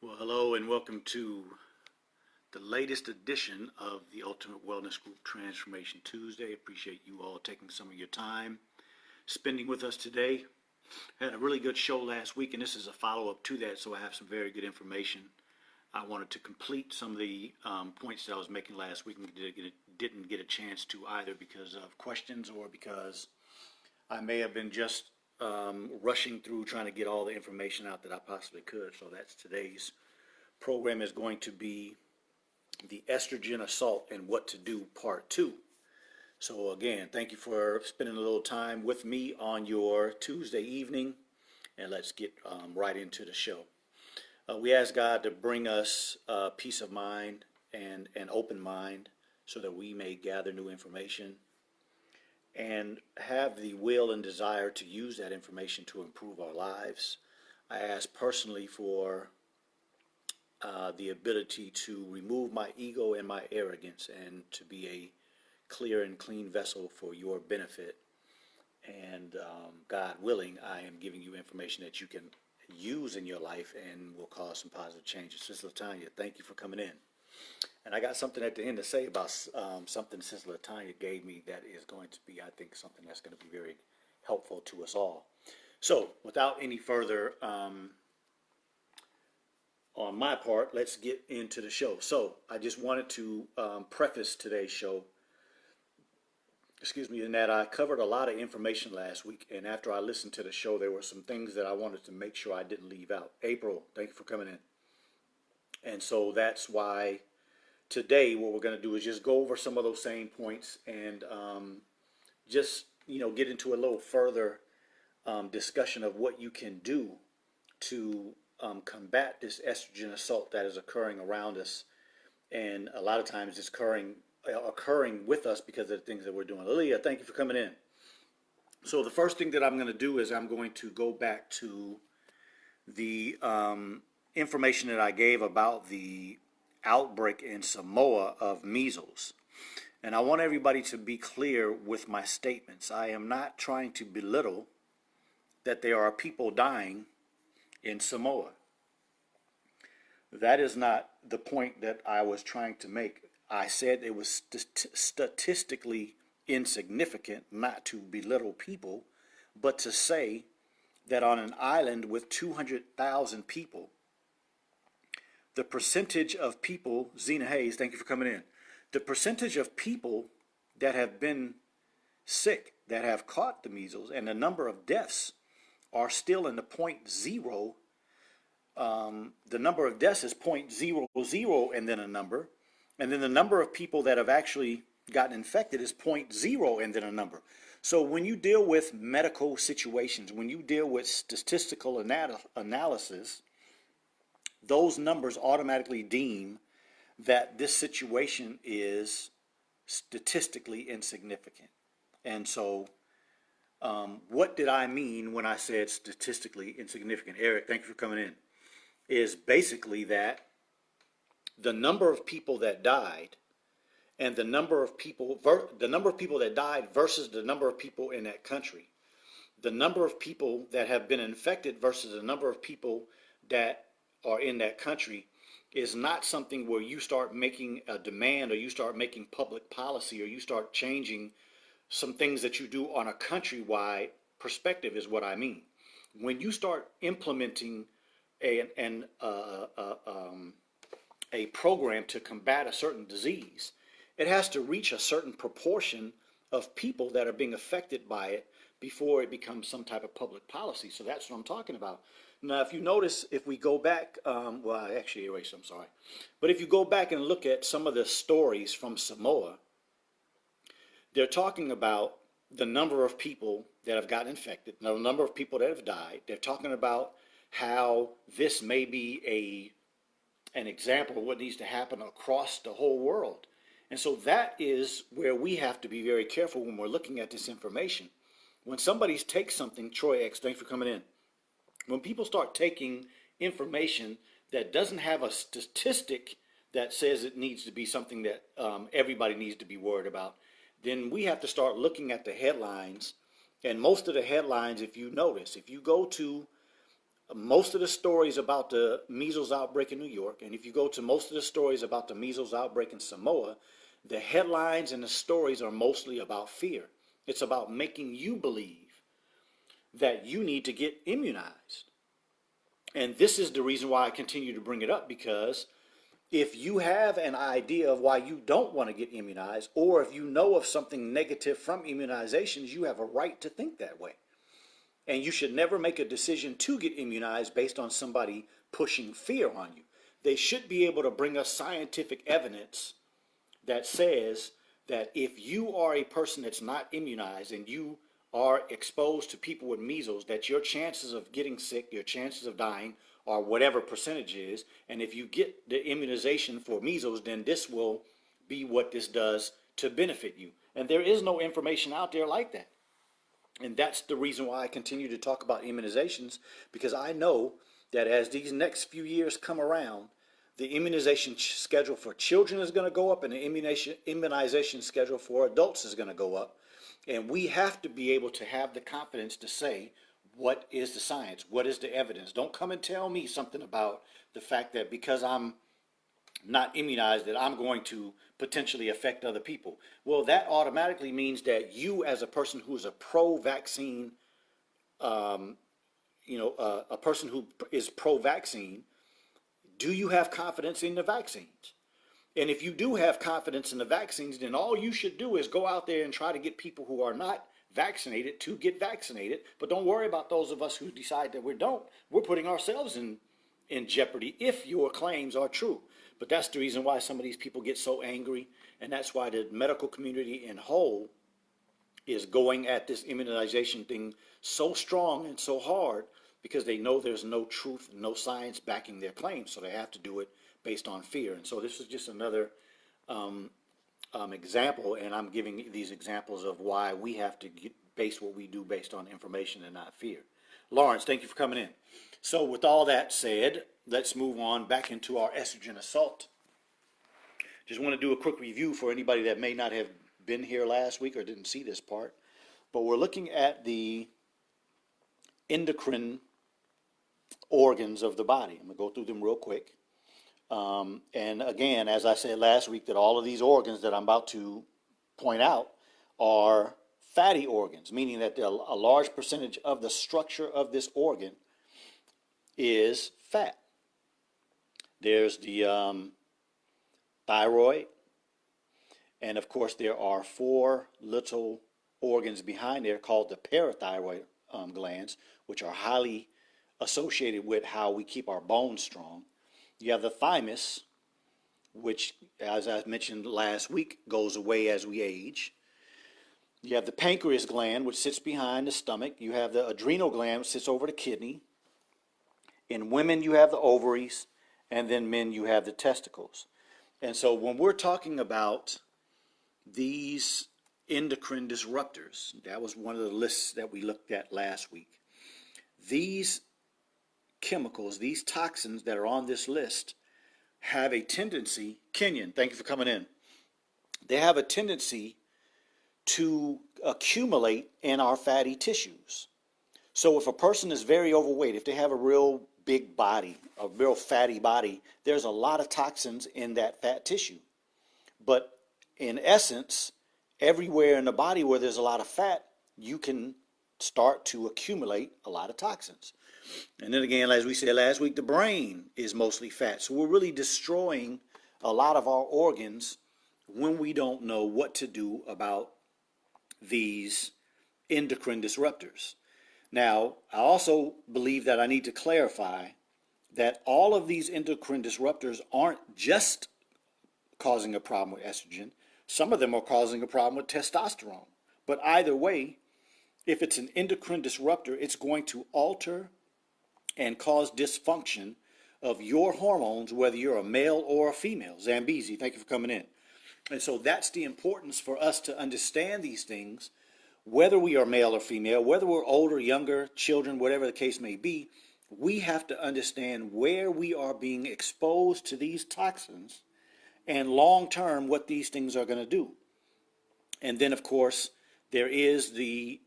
Well, hello and welcome to the latest edition of the Ultimate Wellness Group Transformation Tuesday. Appreciate you all taking some of your time spending with us today. Had a really good show last week, and this is a follow-up to that, so I have some very good information. I wanted to complete some of the points that I was making last week and didn't get a chance to either because of questions or because I may have been just rushing through trying to get all the information out that I possibly could. So that's today's program is going to be the Estrogen Assault and What to Do Part 2. So again, thank you for spending a little time with me on your Tuesday evening, and let's get right into the show. We ask God to bring us peace of mind and an open mind so that we may gather new information and have the will and desire to use that information to improve our lives. I ask personally for the ability to remove my ego and my arrogance and to be a clear and clean vessel for your benefit. And God willing, I am giving you information that you can use in your life and will cause some positive changes. Sister Latanya, thank you for coming in. And I got something at the end to say about something Sister Latanya gave me that is going to be, I think, something that's going to be very helpful to us all. So, without any further on my part, let's get into the show. So, I just wanted to preface today's show, in that I covered a lot of information last week, and after I listened to the show, there were some things that I wanted to make sure I didn't leave out. April, thank you for coming in. And so that's why today what we're going to do is just go over some of those same points and just get into a little further discussion of what you can do to combat this estrogen assault that is occurring around us, and a lot of times it's occurring with us because of the things that we're doing. Aaliyah, thank you for coming in. So the first thing that I'm going to do is I'm going to go back to the information that I gave about the outbreak in Samoa of measles. And I want everybody to be clear with my statements. I am not trying to belittle that there are people dying in Samoa. That is not the point that I was trying to make. I said it was statistically insignificant not to belittle people, but to say that on an island with 200,000 people, the percentage of people, Zena Hayes, thank you for coming in, the percentage of people that have been sick, that have caught the measles, and the number of deaths are still in the 0.0. The number of deaths is 0.00 and then a number. And then the number of people that have actually gotten infected is 0.0 and then a number. So when you deal with medical situations, when you deal with statistical analysis, those numbers automatically deem that this situation is statistically insignificant. And so what did I mean when I said statistically insignificant? Eric, thank you for coming in. Is basically that the number of people that died and the number of people that died versus the number of people in that country, the number of people that have been infected versus the number of people that are in that country is not something where you start making a demand or you start making public policy or you start changing some things that you do on a countrywide perspective is what I mean. When you start implementing a program to combat a certain disease, it has to reach a certain proportion of people that are being affected by it before it becomes some type of public policy. So that's what I'm talking about. Now, if you notice, if we go back, well, I actually erased, I'm sorry. But if you go back and look at some of the stories from Samoa, they're talking about the number of people that have gotten infected, the number of people that have died. They're talking about how this may be an example of what needs to happen across the whole world. And so that is where we have to be very careful when we're looking at this information. When somebody takes something, Troy X, thanks for coming in. When people start taking information that doesn't have a statistic that says it needs to be something that everybody needs to be worried about, then we have to start looking at the headlines. And most of the headlines, if you notice, if you go to most of the stories about the measles outbreak in New York, and if you go to most of the stories about the measles outbreak in Samoa, the headlines and the stories are mostly about fear. It's about making you believe that you need to get immunized. And this is the reason why I continue to bring it up, because if you have an idea of why you don't want to get immunized, or if you know of something negative from immunizations, you have a right to think that way. And you should never make a decision to get immunized based on somebody pushing fear on you. They should be able to bring us scientific evidence that says that if you are a person that's not immunized and you are exposed to people with measles, that your chances of getting sick, your chances of dying, are whatever percentage is. And if you get the immunization for measles, then this will be what this does to benefit you. And there is no information out there like that. And that's the reason why I continue to talk about immunizations, because I know that as these next few years come around, the immunization schedule for children is going to go up and the immunization schedule for adults is going to go up. And we have to be able to have the confidence to say, what is the science? What is the evidence? Don't come and tell me something about the fact that because I'm not immunized that I'm going to potentially affect other people. Well, that automatically means that you, as a person who is a pro-vaccine, a person who is pro-vaccine, do you have confidence in the vaccines? And if you do have confidence in the vaccines, then all you should do is go out there and try to get people who are not vaccinated to get vaccinated. But don't worry about those of us who decide that we don't. We're putting ourselves in jeopardy if your claims are true. But that's the reason why some of these people get so angry, and that's why the medical community in whole is going at this immunization thing so strong and so hard, because they know there's no truth, no science backing their claims, so they have to do it based on fear. And so this is just another example, and I'm giving these examples of why we have to base what we do based on information and not fear. Lawrence, thank you for coming in. So with all that said, let's move on back into our estrogen assault. Just want to do a quick review for anybody that may not have been here last week or didn't see this part. But we're looking at the endocrine organs of the body. I'm going to go through them real quick. And again, as I said last week, that all of these organs that I'm about to point out are fatty organs, meaning that a large percentage of the structure of this organ is fat. There's the thyroid, and of course there are 4 little organs behind there called the parathyroid glands, which are highly associated with how we keep our bones strong. You have the thymus, which, as I mentioned last week, goes away as we age. You have the pancreas gland, which sits behind the stomach. You have the adrenal gland, which sits over the kidney. In women, you have the ovaries, and then men, you have the testicles. And so when we're talking about these endocrine disruptors, that was one of the lists that we looked at last week. These chemicals, these toxins that are on this list have a tendency, Kenyon, thank you for coming in, they have a tendency to accumulate in our fatty tissues. So if a person is very overweight, if they have a real big body, a real fatty body, there's a lot of toxins in that fat tissue. But in essence, everywhere in the body where there's a lot of fat, you can start to accumulate a lot of toxins. And then again, as we said last week, the brain is mostly fat. So we're really destroying a lot of our organs when we don't know what to do about these endocrine disruptors. Now, I also believe that I need to clarify that all of these endocrine disruptors aren't just causing a problem with estrogen. Some of them are causing a problem with testosterone. But either way, if it's an endocrine disruptor, it's going to alter and cause dysfunction of your hormones, whether you're a male or a female. Zambezi, thank you for coming in. And so that's the importance for us to understand these things, whether we are male or female, whether we're older, younger, children, whatever the case may be. We have to understand where we are being exposed to these toxins and long term what these things are going to do. And then, of course, there is the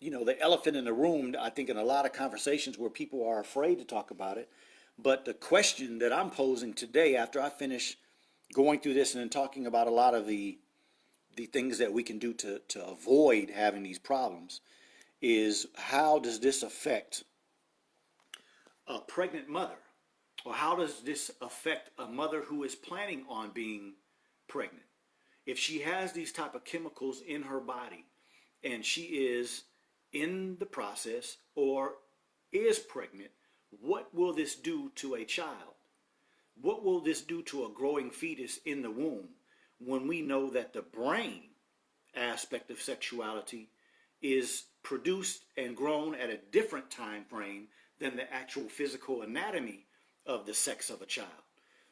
the elephant in the room, I think in a lot of conversations where people are afraid to talk about it. But the question that I'm posing today, after I finish going through this and then talking about a lot of the things that we can do to avoid having these problems, is how does this affect a pregnant mother? Or how does this affect a mother who is planning on being pregnant? If she has these type of chemicals in her body and she is in the process or is pregnant, what will this do to a child? What will this do to a growing fetus in the womb when we know that the brain aspect of sexuality is produced and grown at a different time frame than the actual physical anatomy of the sex of a child?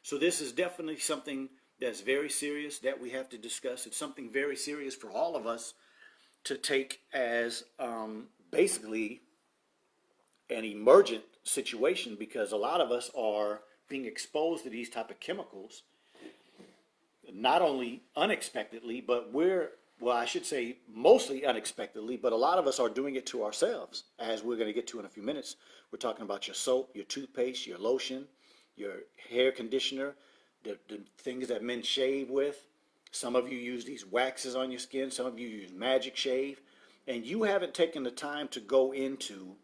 So this is definitely something that's very serious that we have to discuss. It's something very serious for all of us to take as basically an emergent situation, because a lot of us are being exposed to these type of chemicals, not only unexpectedly, but well, I should say mostly unexpectedly, but a lot of us are doing it to ourselves, as we're going to get to in a few minutes. We're talking about your soap, your toothpaste, your lotion, your hair conditioner, the things that men shave with. Some of you use these waxes on your skin. Some of you use Magic Shave. And you haven't taken the time to go into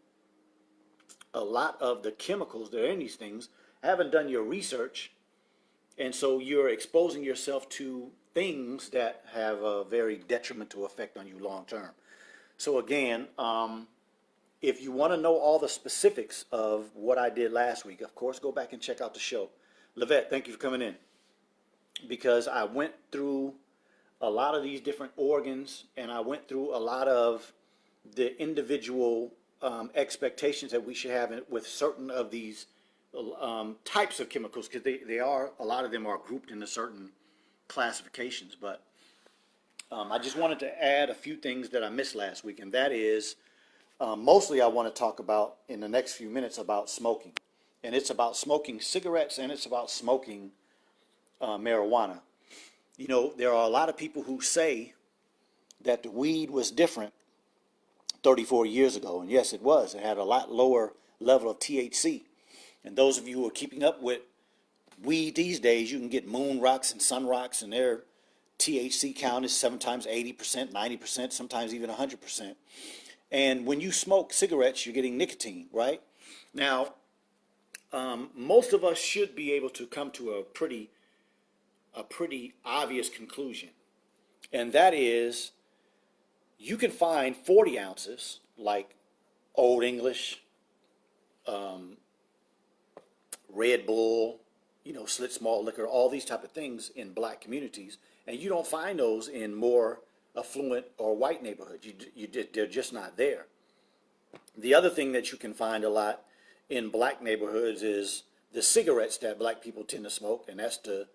a lot of the chemicals that are in these things, haven't done your research, and so you're exposing yourself to things that have a very detrimental effect on you long term. So again, if you want to know all the specifics of what I did last week, of course, go back and check out the show. Lavette, thank you for coming in, because I went through a lot of these different organs, and I went through a lot of the individual expectations that we should have with certain of these types of chemicals, because a lot of them are grouped into certain classifications. But I just wanted to add a few things that I missed last week, and that is mostly I want to talk about in the next few minutes about smoking. And it's about smoking cigarettes, and it's about smoking marijuana. There are a lot of people who say that the weed was different 34 years ago, and yes, it was. It had a lot lower level of THC. And those of you who are keeping up with weed these days, you can get Moon Rocks and Sun Rocks, and their THC count is sometimes 80%, 90%, sometimes even 100%. And when you smoke cigarettes, you're getting nicotine, right? Now, most of us should be able to come to a pretty obvious conclusion, and that is you can find 40 ounces like Old English, Red Bull, Schlitz malt liquor, all these type of things in black communities, and you don't find those in more affluent or white neighborhoods. They're just not there. The other thing that you can find a lot in black neighborhoods is the cigarettes that black people tend to smoke, and that's the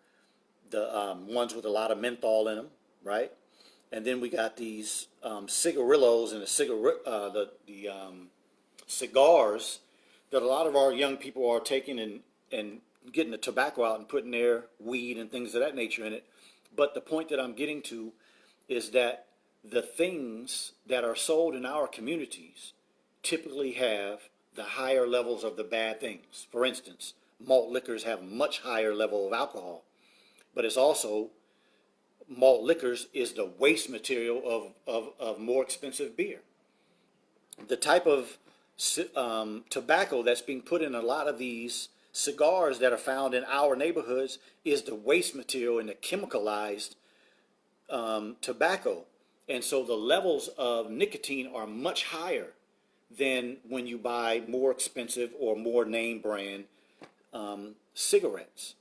ones with a lot of menthol in them, right? And then we got these cigarillos and the cigars that a lot of our young people are taking and getting the tobacco out and putting their weed and things of that nature in it. But the point that I'm getting to is that the things that are sold in our communities typically have the higher levels of the bad things. For instance, malt liquors have a much higher level of alcohol, but it's also, malt liquors is the waste material of more expensive beer. The type of tobacco that's being put in a lot of these cigars that are found in our neighborhoods is the waste material in the chemicalized tobacco. And so the levels of nicotine are much higher than when you buy more expensive or more name brand cigarettes.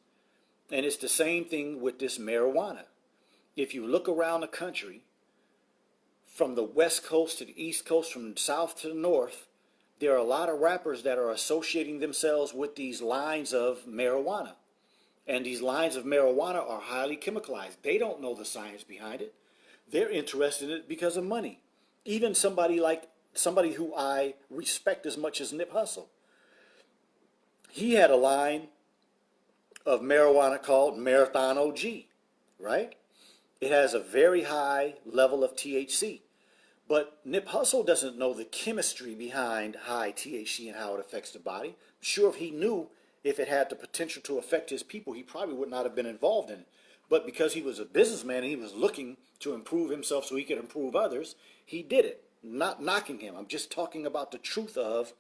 And it's the same thing with this marijuana. If you look around the country, from the West Coast to the East Coast, from the South to the North, there are a lot of rappers that are associating themselves with these lines of marijuana. And these lines of marijuana are highly chemicalized. They don't know the science behind it. They're interested in it because of money. Even somebody who I respect as much as Nip Hussle. He had a line of marijuana called Marathon OG, right? It has a very high level of THC. But Nip Hussle doesn't know the chemistry behind high THC and how it affects the body. I'm sure if he knew if it had the potential to affect his people, he probably would not have been involved in it. But because he was a businessman and he was looking to improve himself so he could improve others, he did it. Not knocking him. I'm just talking about the truth of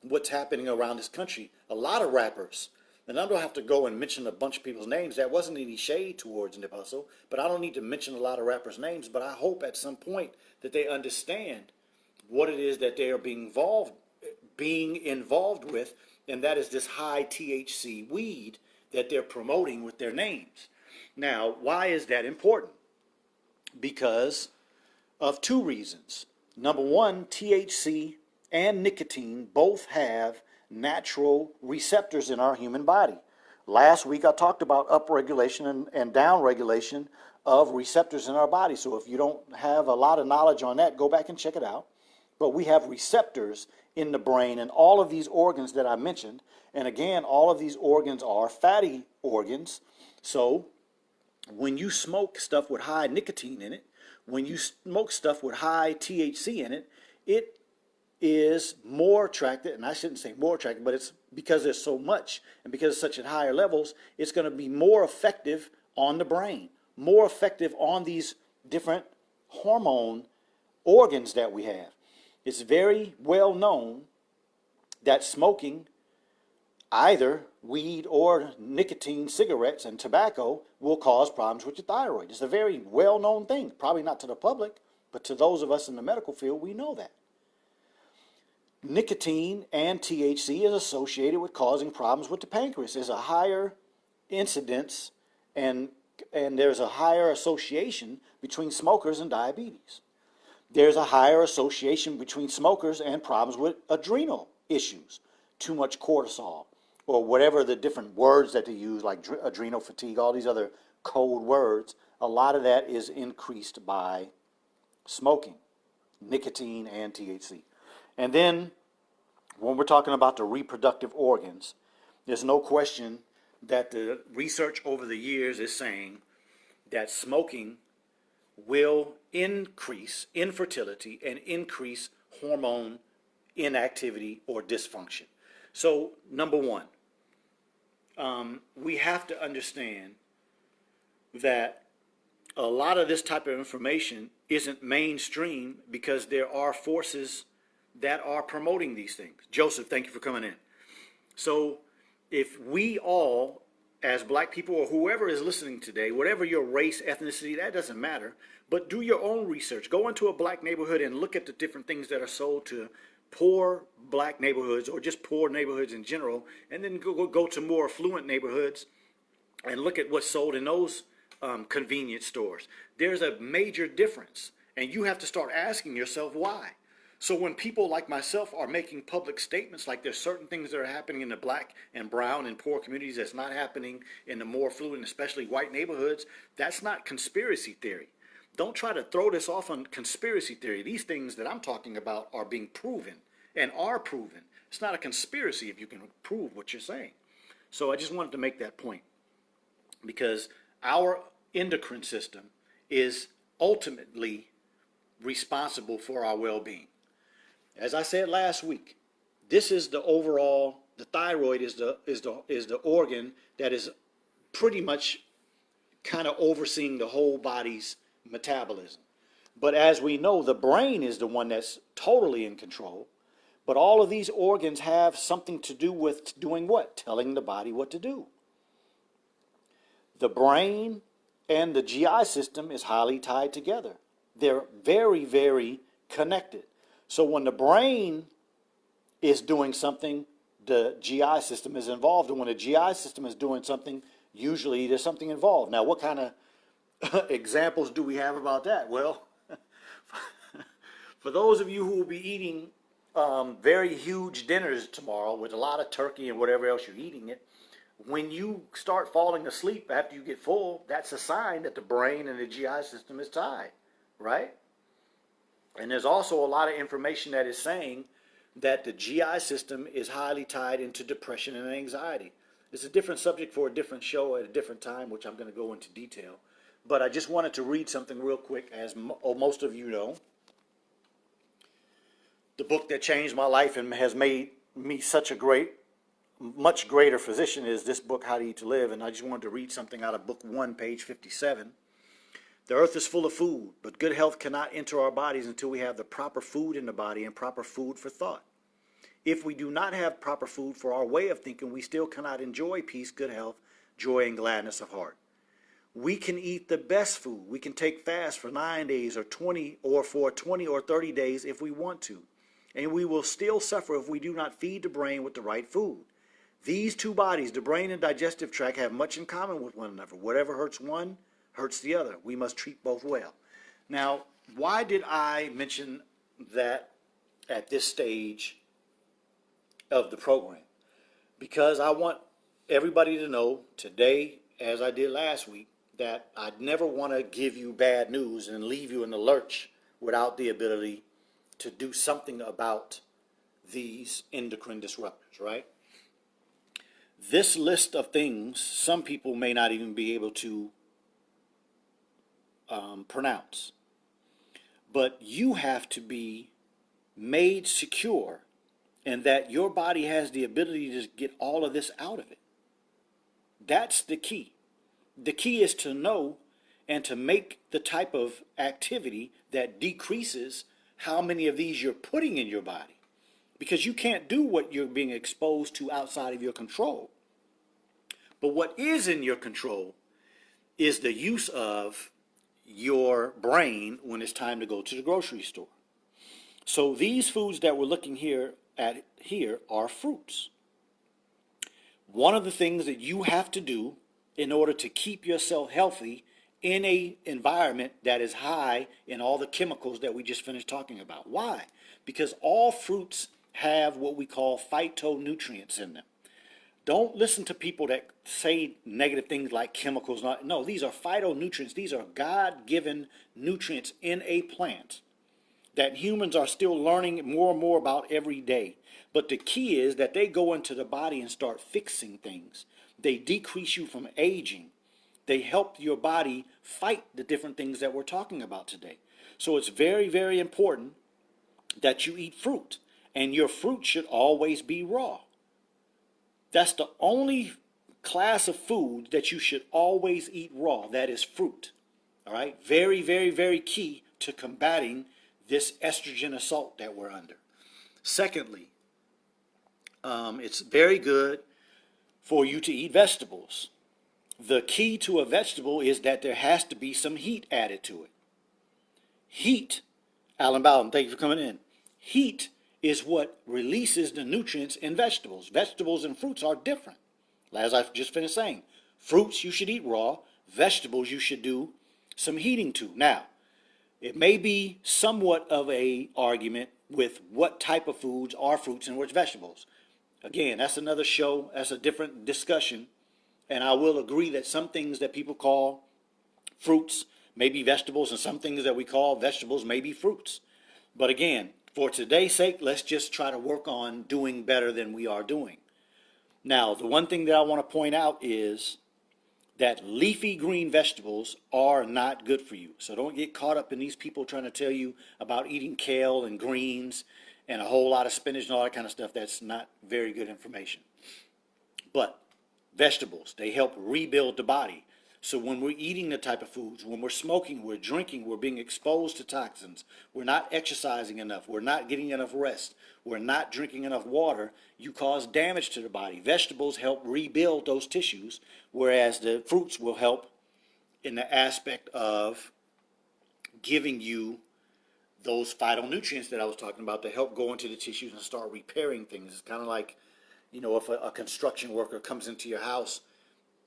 what's happening around this country. A lot of rappers, and I don't have to go and mention a bunch of people's names. That wasn't any shade towards Nip Hussle, but I don't need to mention a lot of rappers' names. But I hope at some point that they understand what it is that they are being involved with, and that is this high THC weed that they're promoting with their names. Now, why is that important? Because of two reasons. Number one, THC and nicotine both have natural receptors in our human body. Last week I talked about upregulation and downregulation of receptors in our body. So if you don't have a lot of knowledge on that, go back and check it out. But we have receptors in the brain and all of these organs that I mentioned. And again, all of these organs are fatty organs. So when you smoke stuff with high nicotine in it, when you smoke stuff with high THC in it, it is more attractive, and I shouldn't say more attractive, but it's because there's so much and because it's such at higher levels, it's going to be more effective on the brain, more effective on these different hormone organs that we have. It's very well known that smoking either weed or nicotine cigarettes and tobacco will cause problems with your thyroid. It's a very well-known thing, probably not to the public, but to those of us in the medical field, we know that. Nicotine and THC is associated with causing problems with the pancreas. There's a higher incidence and there's a higher association between smokers and diabetes. There's a higher association between smokers and problems with adrenal issues, too much cortisol, or whatever the different words that they use, like adrenal fatigue, all these other code words. A lot of that is increased by smoking, nicotine and THC. And then when we're talking about the reproductive organs, there's no question that the research over the years is saying that smoking will increase infertility and increase hormone inactivity or dysfunction. So, number one, we have to understand that a lot of this type of information isn't mainstream because there are forces that are promoting these things. Joseph, thank you for coming in. So if we all, as black people or whoever is listening today, whatever your race, ethnicity, that doesn't matter, but do your own research. Go into a black neighborhood and look at the different things that are sold to poor black neighborhoods or just poor neighborhoods in general, and then go to more affluent neighborhoods and look at what's sold in those convenience stores. There's a major difference, and you have to start asking yourself why. So when people like myself are making public statements like there's certain things that are happening in the black and brown and poor communities that's not happening in the more affluent, especially white neighborhoods, that's not conspiracy theory. Don't try to throw this off on conspiracy theory. These things that I'm talking about are being proven and are proven. It's not a conspiracy if you can prove what you're saying. So I just wanted to make that point because our endocrine system is ultimately responsible for our well-being. As I said last week, this is the overall, the thyroid is the organ that is pretty much kind of overseeing the whole body's metabolism. But as we know, the brain is the one that's totally in control. But all of these organs have something to do with doing what? Telling the body what to do. The brain and the GI system is highly tied together. They're very, very connected. So when the brain is doing something, the GI system is involved. And when the GI system is doing something, usually there's something involved. Now, what kind of examples do we have about that? Well, for those of you who will be eating very huge dinners tomorrow with a lot of turkey and whatever else you're eating it, when you start falling asleep after you get full, that's a sign that the brain and the GI system is tied, right? And there's also a lot of information that is saying that the GI system is highly tied into depression and anxiety. It's a different subject for a different show at a different time, which I'm going to go into detail. But I just wanted to read something real quick, as most of you know. the book that changed my life and has made me such a much greater physician is this book, How to Eat to Live. And I just wanted to read something out of book 1, page 57. The earth is full of food, but good health cannot enter our bodies until we have the proper food in the body and proper food for thought. If we do not have proper food for our way of thinking, we still cannot enjoy peace, good health, joy, and gladness of heart. We can eat the best food. We can take fast for 9 days or for 20 or 30 days if we want to. And we will still suffer if we do not feed the brain with the right food. These two bodies, the brain and digestive tract, have much in common with one another. Whatever hurts one, hurts the other. We must treat both well. Now, why did I mention that at this stage of the program? Because I want everybody to know today, as I did last week, that I'd never want to give you bad news and leave you in the lurch without the ability to do something about these endocrine disruptors, right? This list of things, some people may not even be able to pronounce. But you have to be made secure and that your body has the ability to get all of this out of it. That's the key. The key is to know and to make the type of activity that decreases how many of these you're putting in your body. Because you can't do what you're being exposed to outside of your control. But what is in your control is the use of your brain when it's time to go to the grocery store. So these foods that we're looking at here are fruits. One of the things that you have to do in order to keep yourself healthy in an environment that is high in all the chemicals that we just finished talking about. Why? Because all fruits have what we call phytonutrients in them. Don't listen to people that say negative things like chemicals. No, these are phytonutrients. These are God-given nutrients in a plant that humans are still learning more and more about every day. But the key is that they go into the body and start fixing things. They decrease you from aging. They help your body fight the different things that we're talking about today. So it's very, very important that you eat fruit. And your fruit should always be raw. That's the only class of food that you should always eat raw. That is fruit. All right? Very, very, very key to combating this estrogen assault that we're under. Secondly, it's very good for you to eat vegetables. The key to a vegetable is that there has to be some heat added to it. Heat, Alan Bowden, thank you for coming in. Heat is what releases the nutrients in vegetables. Vegetables and fruits are different. As I just finished saying, fruits you should eat raw, vegetables you should do some heating to. Now, it may be somewhat of an argument with what type of foods are fruits and which vegetables. Again, that's another show, that's a different discussion, and I will agree that some things that people call fruits may be vegetables and some things that we call vegetables may be fruits. But again, for today's sake, let's just try to work on doing better than we are doing. Now, the one thing that I want to point out is that leafy green vegetables are not good for you. So don't get caught up in these people trying to tell you about eating kale and greens and a whole lot of spinach and all that kind of stuff. That's not very good information. But vegetables, they help rebuild the body. So when we're eating the type of foods, when we're smoking, we're drinking, we're being exposed to toxins, we're not exercising enough, we're not getting enough rest, we're not drinking enough water, you cause damage to the body. Vegetables help rebuild those tissues, whereas the fruits will help in the aspect of giving you those phytonutrients that I was talking about to help go into the tissues and start repairing things. It's kind of like, you know, if a construction worker comes into your house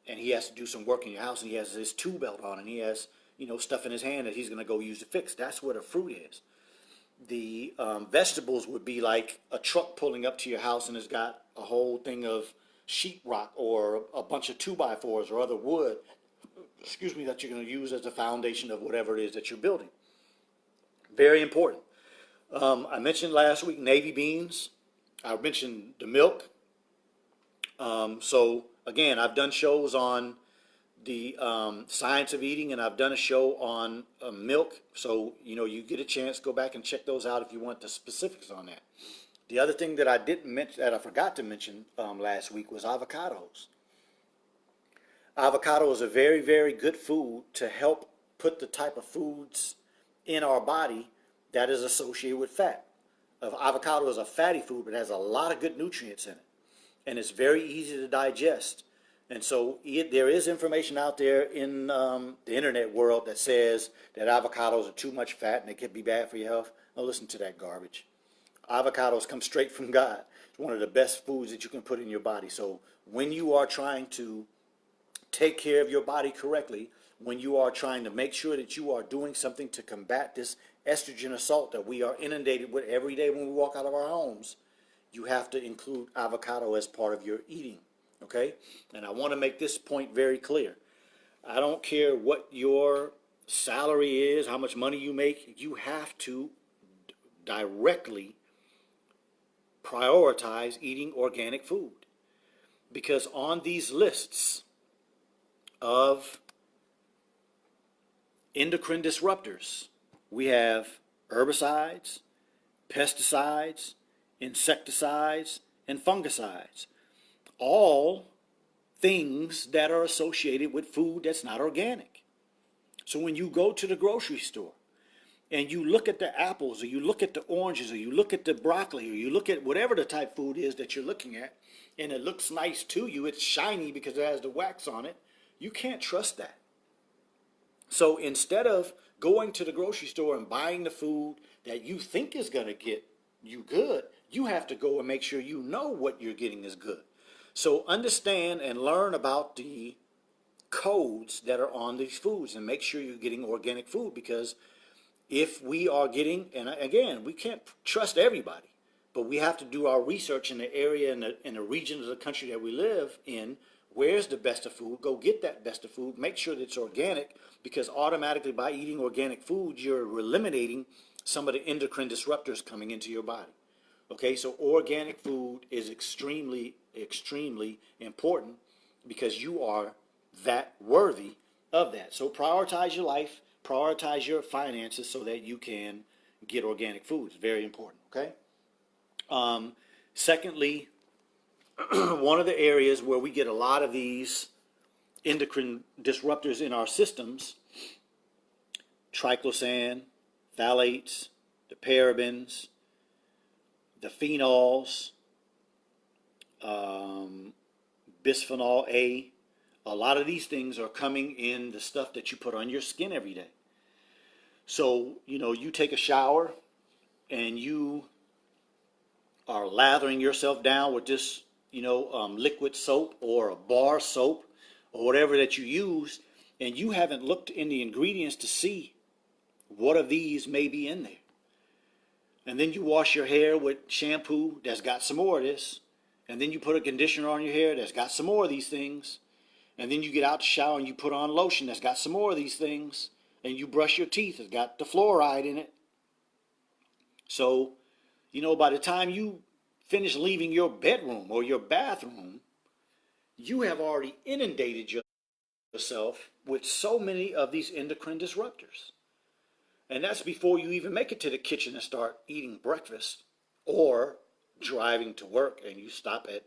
and he has to do some work in your house and he has his tool belt on and he has, you know, stuff in his hand that he's going to go use to fix. That's what a fruit is. The vegetables would be like a truck pulling up to your house and it's got a whole thing of sheetrock or a bunch of 2x4s or other wood, that you're going to use as the foundation of whatever it is that you're building. Very important. I mentioned last week navy beans. I mentioned the milk. So again, I've done shows on the science of eating, and I've done a show on milk. So, you get a chance, go back and check those out if you want the specifics on that. The other thing that I didn't mention, that I forgot to mention last week, was avocados. Avocado is a very, very good food to help put the type of foods in our body that is associated with fat. Avocado is a fatty food, but it has a lot of good nutrients in it. And it's very easy to digest. And so there is information out there in the internet world that says that avocados are too much fat and they could be bad for your health. Now listen to that garbage. Avocados come straight from God. It's one of the best foods that you can put in your body. So when you are trying to take care of your body correctly, when you are trying to make sure that you are doing something to combat this estrogen assault that we are inundated with every day when we walk out of our homes, you have to include avocado as part of your eating, okay? And I want to make this point very clear. I don't care what your salary is, how much money you make, you have to directly prioritize eating organic food. Because on these lists of endocrine disruptors, we have herbicides, pesticides, insecticides, and fungicides. All things that are associated with food that's not organic. So when you go to the grocery store and you look at the apples, or you look at the oranges, or you look at the broccoli, or you look at whatever the type of food is that you're looking at, and it looks nice to you, it's shiny because it has the wax on it, you can't trust that. So instead of going to the grocery store and buying the food that you think is going to get you good, you have to go and make sure you know what you're getting is good. So understand and learn about the codes that are on these foods and make sure you're getting organic food, because if we are getting, and again, we can't trust everybody, but we have to do our research in the area and in the region of the country that we live in. Where's the best of food? Go get that best of food. Make sure that it's organic, because automatically by eating organic food, you're eliminating some of the endocrine disruptors coming into your body. Okay, so organic food is extremely, extremely important because you are that worthy of that. So prioritize your life, prioritize your finances so that you can get organic food. It's very important, okay? Secondly, one of the areas where we get a lot of these endocrine disruptors in our systems, triclosan, phthalates, the parabens, the phenols, bisphenol A lot of these things are coming in the stuff that you put on your skin every day. So, you take a shower and you are lathering yourself down with this, liquid soap or a bar soap or whatever that you use, and you haven't looked in the ingredients to see what of these may be in there. And then you wash your hair with shampoo that's got some more of this, and then you put a conditioner on your hair that's got some more of these things, and then you get out the shower and you put on lotion that's got some more of these things, and you brush your teeth, it's got the fluoride in it. So, by the time you finish leaving your bedroom or your bathroom, you have already inundated yourself with so many of these endocrine disruptors. And that's before you even make it to the kitchen and start eating breakfast or driving to work, and you stop at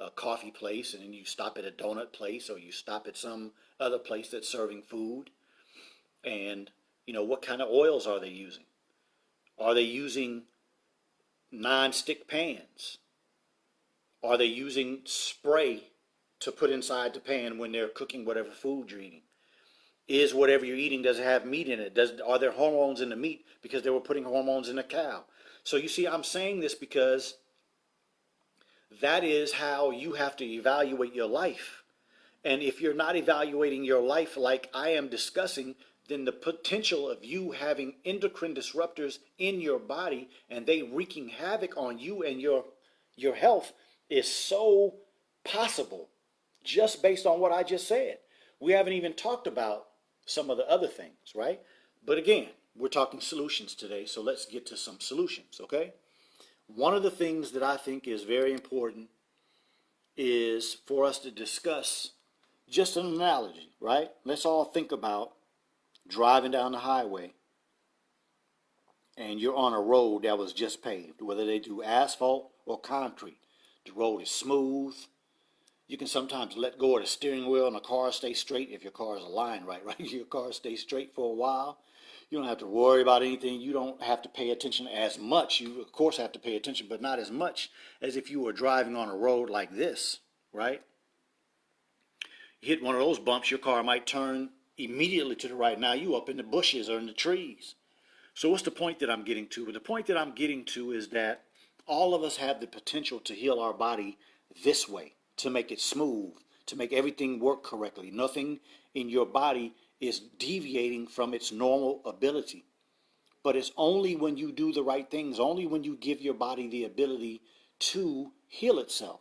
a coffee place, and then you stop at a donut place, or you stop at some other place that's serving food. And, what kind of oils are they using? Are they using non-stick pans? Are they using spray to put inside the pan when they're cooking whatever food you're eating? Is whatever you're eating, does it have meat in it? Are there hormones in the meat because they were putting hormones in the cow? So you see, I'm saying this because that is how you have to evaluate your life. And if you're not evaluating your life like I am discussing, then the potential of you having endocrine disruptors in your body and they wreaking havoc on you and your health is so possible just based on what I just said. We haven't even talked about some of the other things, right? But again, we're talking solutions today, so let's get to some solutions, okay? One of the things that I think is very important is for us to discuss Just an analogy, right? Let's all think about driving down the highway and you're on a road that was just paved, whether they do asphalt or concrete. The road is smooth. You can sometimes let go of the steering wheel and the car stays straight if your car is aligned right, right? Your car stays straight for a while. You don't have to worry about anything. You don't have to pay attention as much. You, of course, have to pay attention, but not as much as if you were driving on a road like this, right? You hit one of those bumps, your car might turn immediately to the right. Now you up in the bushes or in the trees. So what's the point that I'm getting to? The point that I'm getting to is that all of us have the potential to heal our body this way, to make it smooth, to make everything work correctly. Nothing in your body is deviating from its normal ability. But it's only when you do the right things, only when you give your body the ability to heal itself.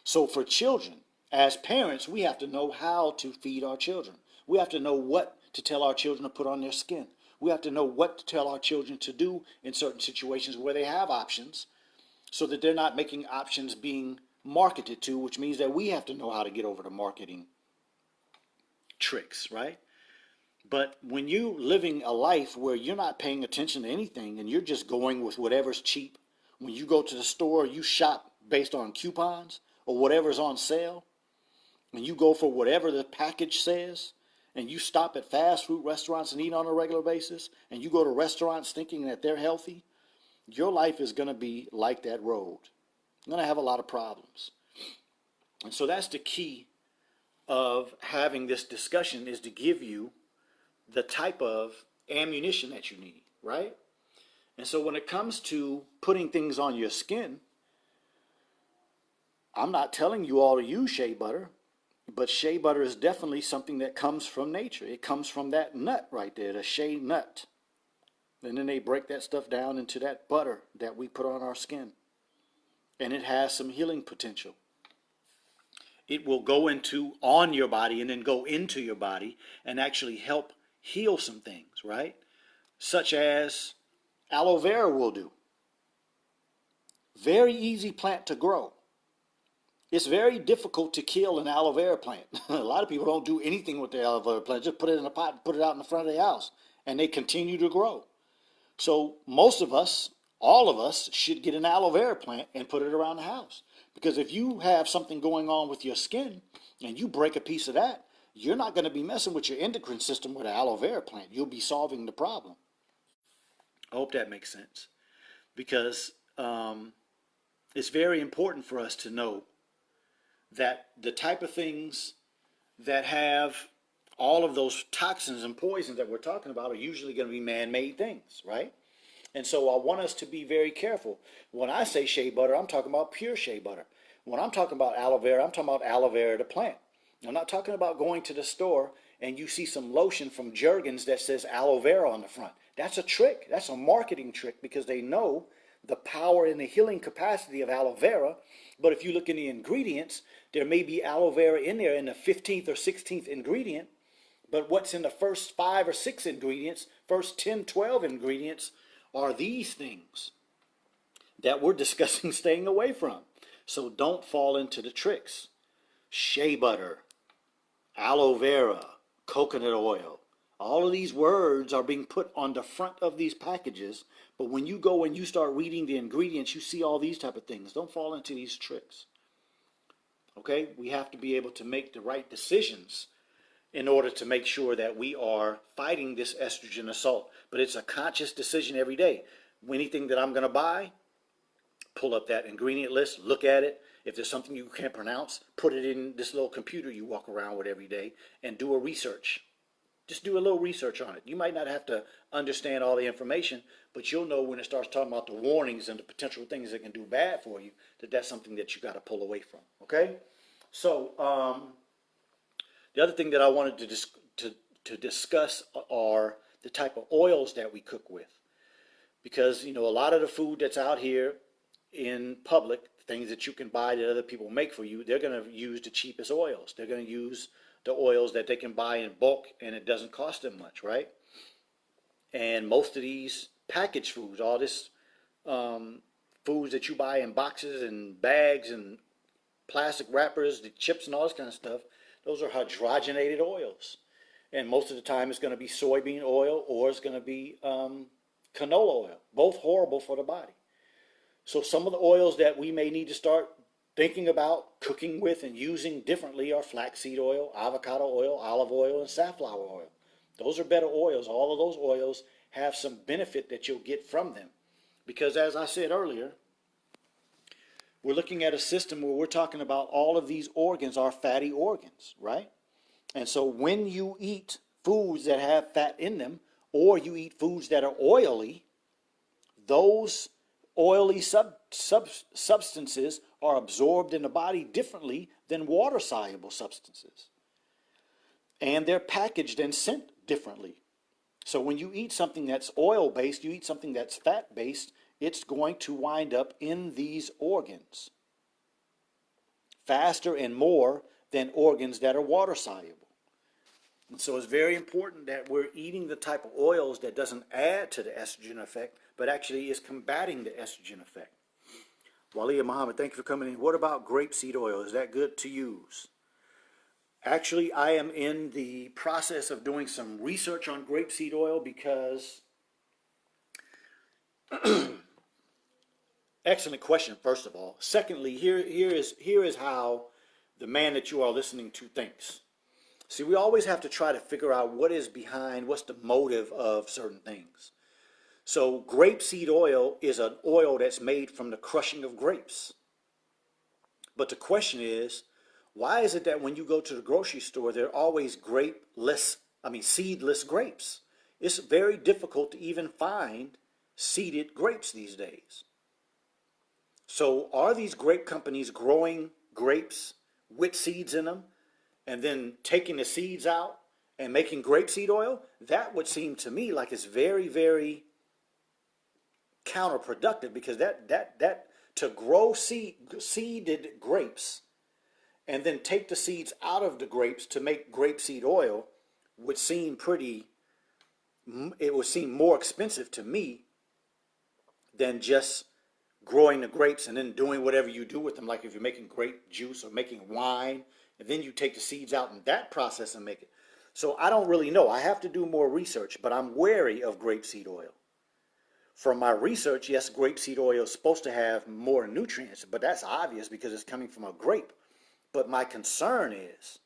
So for children, as parents, we have to know how to feed our children. We have to know what to tell our children to put on their skin. We have to know what to tell our children to do in certain situations where they have options so that they're not making options being marketed to, which means that we have to know how to get over the marketing tricks, right? But when you're living a life where you're not paying attention to anything and you're just going with whatever's cheap, when you go to the store, you shop based on coupons or whatever's on sale, and you go for whatever the package says, and you stop at fast food restaurants and eat on a regular basis, and you go to restaurants thinking that they're healthy, your life is going to be like that road. You're going to have a lot of problems. And so that's the key of having this discussion, is to give you the type of ammunition that you need, right? And so when it comes to putting things on your skin, I'm not telling you all to use shea butter, but shea butter is definitely something that comes from nature. It comes from that nut right there, the shea nut. And then they break that stuff down into that butter that we put on our skin. And it has some healing potential. It will go on your body and then go into your body and actually help heal some things, right? Such as aloe vera will do. Very easy plant to grow. It's very difficult to kill an aloe vera plant. A lot of people don't do anything with their aloe vera plant. Just put it in a pot and put it out in the front of their house. And they continue to grow. So most of us, all of us, should get an aloe vera plant and put it around the house. Because if you have something going on with your skin and you break a piece of that, you're not going to be messing with your endocrine system with an aloe vera plant. You'll be solving the problem. I hope that makes sense. Because it's very important for us to know that the type of things that have all of those toxins and poisons that we're talking about are usually going to be man-made things, right? And so I want us to be very careful. When I say shea butter, I'm talking about pure shea butter. When I'm talking about aloe vera, I'm talking about aloe vera the plant. I'm not talking about going to the store and you see some lotion from Jergens that says aloe vera on the front. That's a trick. That's a marketing trick because they know the power and the healing capacity of aloe vera. But if you look in the ingredients, there may be aloe vera in there in the 15th or 16th ingredient. But what's in the first 5 or 6 ingredients, first 10, 12 ingredients, are these things that we're discussing staying away from. So don't fall into the tricks. Shea butter, aloe vera, coconut oil. All of these words are being put on the front of these packages, but when you go and you start reading the ingredients, you see all these type of things. Don't fall into these tricks. Okay? We have to be able to make the right decisions in order to make sure that we are fighting this estrogen assault. But it's a conscious decision every day. Anything that I'm going to buy, pull up that ingredient list, look at it. If there's something you can't pronounce, put it in this little computer you walk around with every day and do a research. Just do a little research on it. You might not have to understand all the information, but you'll know when it starts talking about the warnings and the potential things that can do bad for you, that that's something that you got to pull away from. Okay? So, the other thing that I wanted to discuss are the type of oils that we cook with. Because, you know, a lot of the food that's out here in public, things that you can buy that other people make for you, they're going to use the cheapest oils. They're going to use the oils that they can buy in bulk and it doesn't cost them much, right? And most of these packaged foods, all this foods that you buy in boxes and bags and plastic wrappers, the chips and all this kind of stuff, Those are hydrogenated oils. And most of the time it's going to be soybean oil or it's going to be canola oil. Both horrible for the body. So some of the oils that we may need to start thinking about cooking with and using differently are flaxseed oil, avocado oil, olive oil, and safflower oil. Those are better oils. All of those oils have some benefit that you'll get from them. Because as I said earlier, we're looking at a system where we're talking about all of these organs are fatty organs, right? And so when you eat foods that have fat in them, or you eat foods that are oily, those oily substances are absorbed in the body differently than water-soluble substances. And they're packaged and sent differently. So when you eat something that's oil-based, you eat something that's fat-based, it's going to wind up in these organs faster and more than organs that are water-soluble. And so it's very important that we're eating the type of oils that doesn't add to the estrogen effect, but actually is combating the estrogen effect. Walia Muhammad, thank you for coming in. What about grapeseed oil? Is that good to use? Actually, I am in the process of doing some research on grapeseed oil because, excellent question, first of all. Secondly, here is how the man that you are listening to thinks. See, we always have to try to figure out what is behind, what's the motive of certain things. So grapeseed oil is an oil that's made from the crushing of grapes. But the question is, why is it that when you go to the grocery store, there are always seedless grapes? It's very difficult to even find seeded grapes these days. So are these grape companies growing grapes with seeds in them and then taking the seeds out and making grapeseed oil? That would seem to me like it's very, very counterproductive, because that to grow seeded grapes and then take the seeds out of the grapes to make grapeseed oil would seem more expensive to me than just growing the grapes and then doing whatever you do with them, like if you're making grape juice or making wine, and then you take the seeds out in that process and make it. So I don't really know. I have to do more research, but I'm wary of grapeseed oil. From my research, yes, grapeseed oil is supposed to have more nutrients, but that's obvious because it's coming from a grape. But my concern is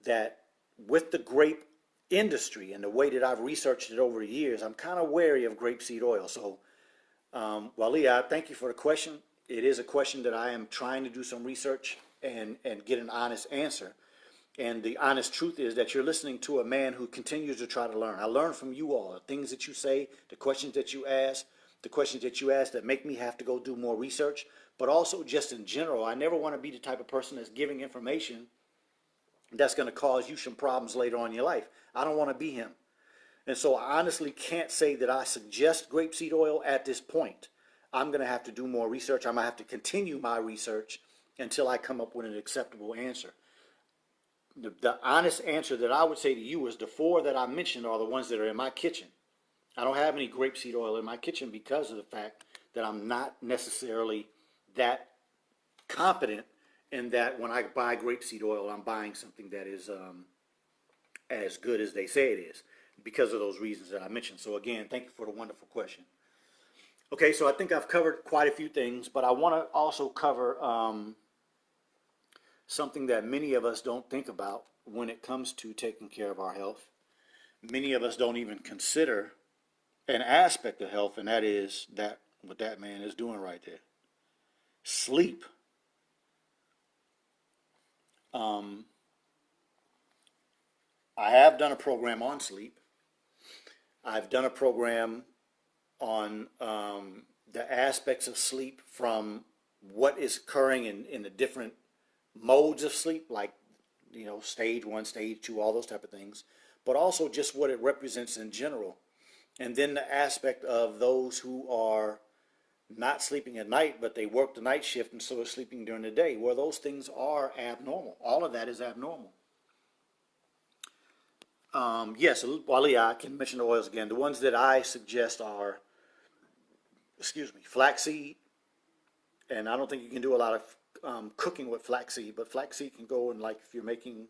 that with the grape industry and the way that I've researched it over the years, I'm kind of wary of grapeseed oil. So, Walia, thank you for the question. It is a question that I am trying to do some research and get an honest answer. And the honest truth is that you're listening to a man who continues to try to learn. I learn from you all, the things that you say, the questions that you ask, that make me have to go do more research. But also just in general, I never want to be the type of person that's giving information that's going to cause you some problems later on in your life. I don't want to be him. And so I honestly can't say that I suggest grapeseed oil at this point. I'm going to have to do more research. I'm going to have to continue my research until I come up with an acceptable answer. The honest answer that I would say to you is the four that I mentioned are the ones that are in my kitchen. I don't have any grapeseed oil in my kitchen because of the fact that I'm not necessarily that confident in that when I buy grapeseed oil, I'm buying something that is as good as they say it is, because of those reasons that I mentioned. So again, thank you for the wonderful question. Okay, so I think I've covered quite a few things, but I want to also cover something that many of us don't think about when it comes to taking care of our health. Many of us don't even consider an aspect of health, and that is that what that man is doing right there. Sleep. I have done a program on sleep. I've done a program on the aspects of sleep, from what is occurring in the different modes of sleep, like, stage 1, stage 2, all those type of things, but also just what it represents in general. And then the aspect of those who are not sleeping at night, but they work the night shift and so are sleeping during the day, where those things are abnormal. All of that is abnormal. Yes, Wally, I can mention the oils again. The ones that I suggest are, flaxseed, and I don't think you can do a lot cooking with flaxseed, but flaxseed can go in, like, if you're making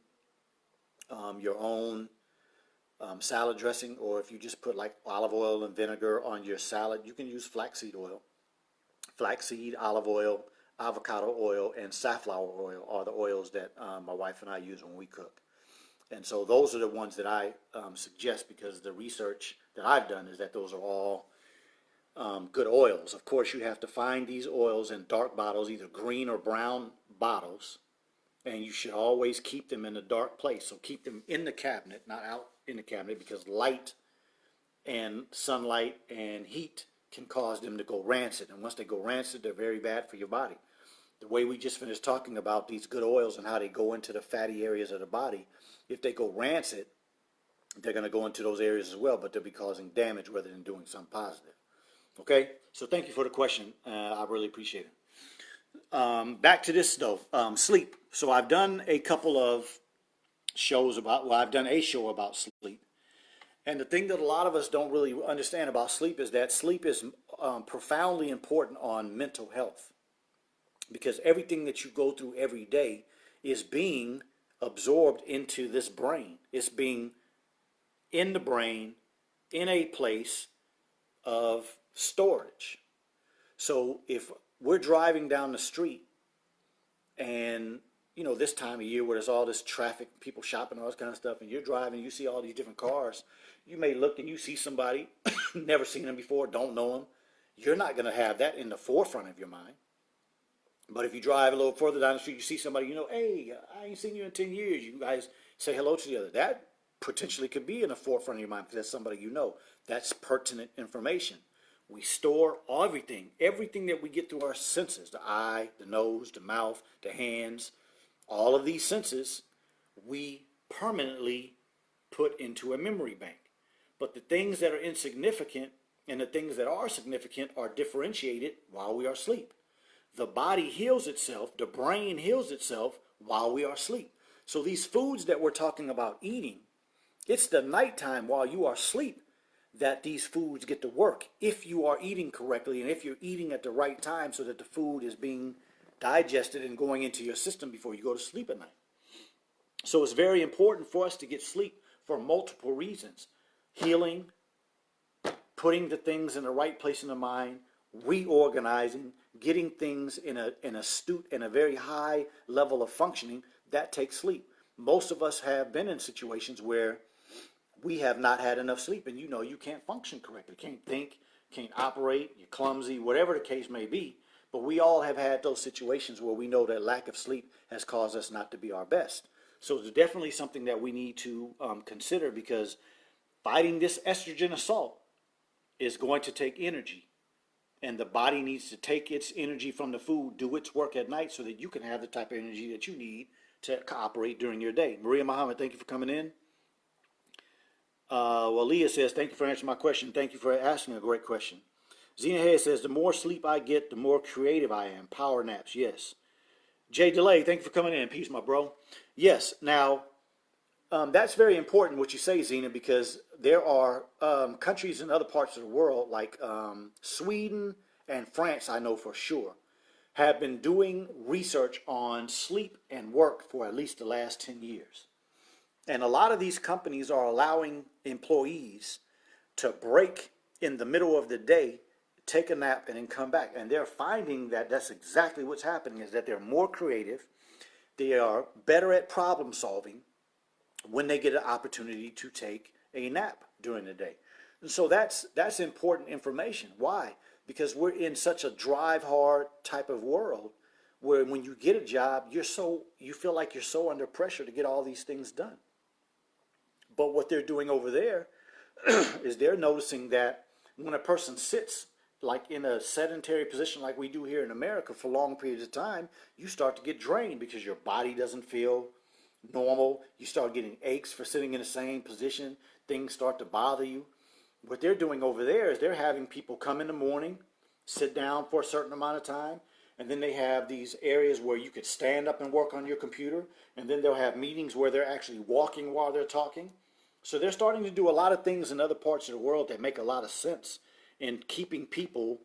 your own salad dressing, or if you just put like olive oil and vinegar on your salad, you can use flaxseed oil. Flaxseed, olive oil, avocado oil, and safflower oil are the oils that my wife and I use when we cook. And so those are the ones that I suggest, because the research that I've done is that those are all good oils. Of course, you have to find these oils in dark bottles, either green or brown bottles, and you should always keep them in a dark place. So keep them in the cabinet, not out in the cabinet, because light and sunlight and heat can cause them to go rancid. And once they go rancid, they're very bad for your body. The way we just finished talking about these good oils and how they go into the fatty areas of the body, if they go rancid, they're going to go into those areas as well, but they'll be causing damage rather than doing something positive. Okay, so thank you for the question. I really appreciate it. Back to this though, sleep. So I've done a couple of shows about, well, I've done a show about sleep. And the thing that a lot of us don't really understand about sleep is that sleep is profoundly important on mental health, because everything that you go through every day is being absorbed into this brain. It's being in the brain in a place of storage. So if we're driving down the street, and this time of year where there's all this traffic, people shopping, all this kind of stuff, and you're driving, you see all these different cars, you may look and you see somebody, never seen them before, don't know them. You're not going to have that in the forefront of your mind. But if you drive a little further down the street, you see somebody, hey, I ain't seen you in 10 years. You guys say hello to the other. That potentially could be in the forefront of your mind because that's somebody you know. That's pertinent information. We store everything that we get through our senses, the eye, the nose, the mouth, the hands, all of these senses, we permanently put into a memory bank. But the things that are insignificant and the things that are significant are differentiated while we are asleep. The body heals itself, the brain heals itself while we are asleep. So these foods that we're talking about eating, it's the nighttime while you are asleep that these foods get to work, if you are eating correctly and if you're eating at the right time so that the food is being digested and going into your system before you go to sleep at night. So it's very important for us to get sleep for multiple reasons. Healing, putting the things in the right place in the mind, reorganizing, getting things in an astute and a very high level of functioning, that takes sleep. Most of us have been in situations where we have not had enough sleep, and you can't function correctly, can't think, can't operate, you're clumsy, whatever the case may be. But we all have had those situations where we know that lack of sleep has caused us not to be our best. So it's definitely something that we need to consider, because fighting this estrogen assault is going to take energy. And the body needs to take its energy from the food, do its work at night so that you can have the type of energy that you need to operate during your day. Maria Muhammad, thank you for coming in. Well, Leah says, thank you for answering my question. Thank you for asking a great question. Zena Hayes says, the more sleep I get, the more creative I am. Power naps, yes. Jay Delay, thank you for coming in. Peace, my bro. Yes, now, that's very important what you say, Zena, because there are countries in other parts of the world, like Sweden and France, I know for sure, have been doing research on sleep and work for at least the last 10 years. And a lot of these companies are allowing employees to break in the middle of the day, take a nap, and then come back. And they're finding that that's exactly what's happening, is that they're more creative, they are better at problem solving when they get an opportunity to take a nap during the day. And so that's important information. Why? Because we're in such a drive hard type of world where when you get a job, you feel like you're so under pressure to get all these things done. But what they're doing over there is they're noticing that when a person sits like in a sedentary position like we do here in America for long periods of time, you start to get drained because your body doesn't feel normal. You start getting aches for sitting in the same position. Things start to bother you. What they're doing over there is they're having people come in the morning, sit down for a certain amount of time, and then they have these areas where you could stand up and work on your computer, and then they'll have meetings where they're actually walking while they're talking. So they're starting to do a lot of things in other parts of the world that make a lot of sense in keeping people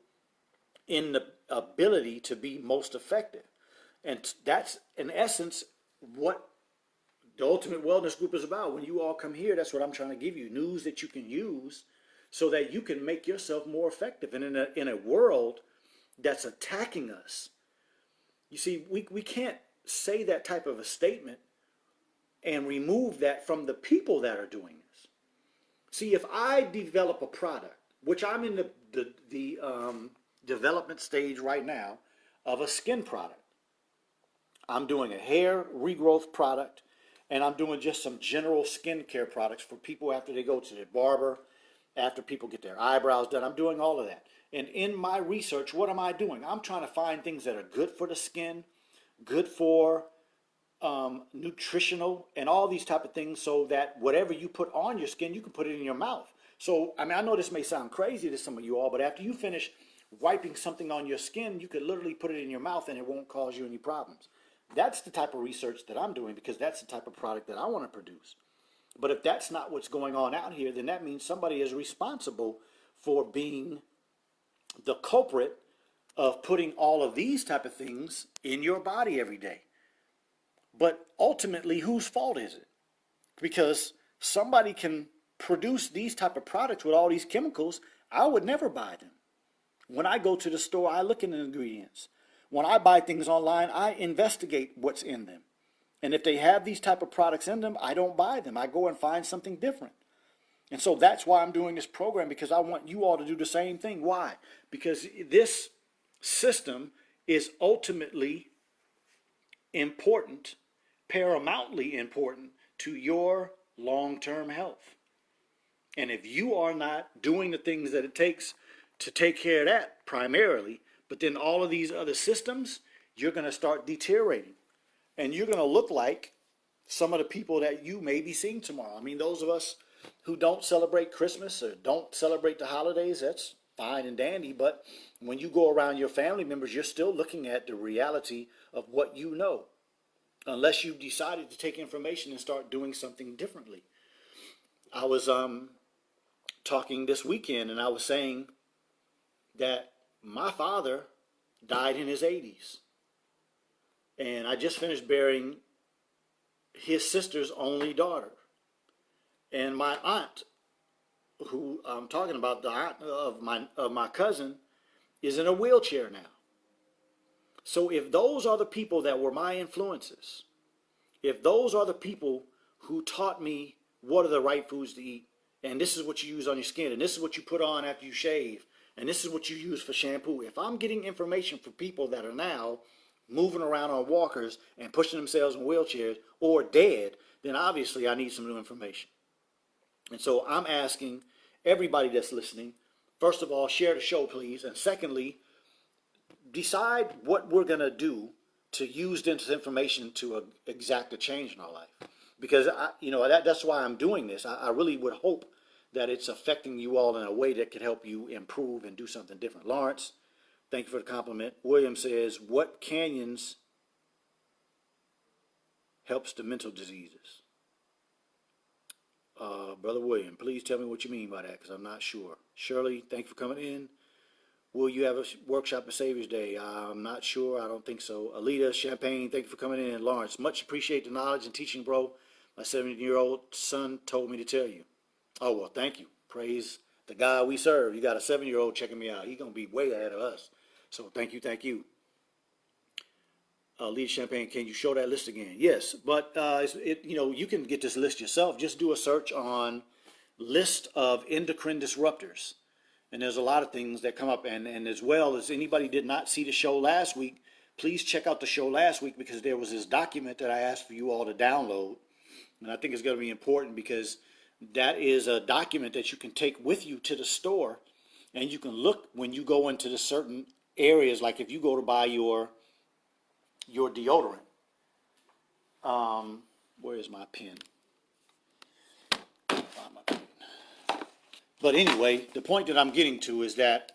in the ability to be most effective. And that's, in essence, what the Ultimate Wellness Group is about. When you all come here, that's what I'm trying to give you, news that you can use so that you can make yourself more effective. And in a world that's attacking us, you see, we can't say that type of a statement and remove that from the people that are doing this. See, if I develop a product, which I'm in the development stage right now of a skin product, I'm doing a hair regrowth product, and I'm doing just some general skincare products for people after they go to their barber, after people get their eyebrows done. I'm doing all of that. And in my research, what am I doing? I'm trying to find things that are good for the skin, good for nutritional, and all these type of things, so that whatever you put on your skin, you can put it in your mouth. So, I mean, I know this may sound crazy to some of you all, but after you finish wiping something on your skin, you could literally put it in your mouth and it won't cause you any problems. That's the type of research that I'm doing, because that's the type of product that I want to produce. But if that's not what's going on out here, then that means somebody is responsible for being the culprit of putting all of these type of things in your body every day. But ultimately, whose fault is it? Because somebody can produce these type of products with all these chemicals. I would never buy them. When I go to the store, I look at the ingredients. When I buy things online, I investigate what's in them. And if they have these type of products in them, I don't buy them. I go and find something different. And so that's why I'm doing this program, because I want you all to do the same thing. Why? Because this system is ultimately important, paramountly important to your long-term health. And if you are not doing the things that it takes to take care of that primarily, but then all of these other systems, you're going to start deteriorating. And you're going to look like some of the people that you may be seeing tomorrow. I mean, those of us who don't celebrate Christmas or don't celebrate the holidays, that's fine and dandy. But when you go around your family members, you're still looking at the reality of what you know, unless you've decided to take information and start doing something differently. I was talking this weekend, and I was saying that my father died in his 80s. And I just finished burying his sister's only daughter. And my aunt, who I'm talking about, the aunt of my cousin, is in a wheelchair now. So if those are the people that were my influences, if those are the people who taught me what are the right foods to eat, and this is what you use on your skin, and this is what you put on after you shave, and this is what you use for shampoo, if I'm getting information from people that are now moving around on walkers and pushing themselves in wheelchairs or dead, then obviously I need some new information. And so I'm asking everybody that's listening, first of all, share the show, please. And secondly, decide what we're going to do to use this information to exact a change in our life. Because, that's why I'm doing this. I really would hope that it's affecting you all in a way that could help you improve and do something different. Lawrence, thank you for the compliment. William says, what canyons helps the mental diseases? Brother William, please tell me what you mean by that, because I'm not sure. Shirley, thank you for coming in. Will you have a workshop at Savior's Day? I'm not sure. I don't think so. Alita, Champagne, thank you for coming in. Lawrence, much appreciate the knowledge and teaching, bro. My 17-year-old son told me to tell you. Oh, well, thank you. Praise the God we serve. You got a 7-year-old checking me out. He's going to be way ahead of us. So thank you, thank you. Lead Champagne, can you show that list again? Yes, but you can get this list yourself. Just do a search on list of endocrine disruptors, and there's a lot of things that come up. And as well as anybody did not see the show last week, please check out the show last week, because there was this document that I asked for you all to download, and I think it's going to be important, because that is a document that you can take with you to the store, and you can look when you go into the certain areas, like if you go to buy your deodorant. Where is my pen? Find my pen. But anyway, the point that I'm getting to is that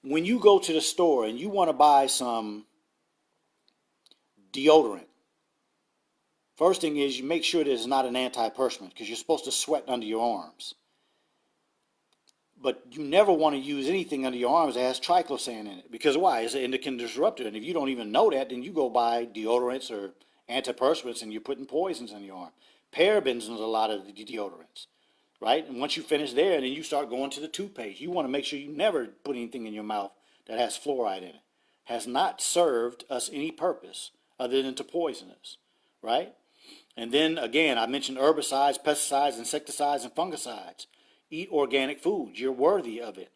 when you go to the store and you want to buy some deodorant, first thing is you make sure that it's not an antiperspirant, because you're supposed to sweat under your arms. But you never want to use anything under your arms that has triclosan in it. Because why? It's an endocrine disruptor. And if you don't even know that, then you go buy deodorants or antiperspirants and you're putting poisons in your arm. Parabens in a lot of the deodorants, right? And once you finish there, then you start going to the toothpaste. You want to make sure you never put anything in your mouth that has fluoride in it. Has not served us any purpose other than to poison us, right? And then again, I mentioned herbicides, pesticides, insecticides, and fungicides. Eat organic foods. You're worthy of it.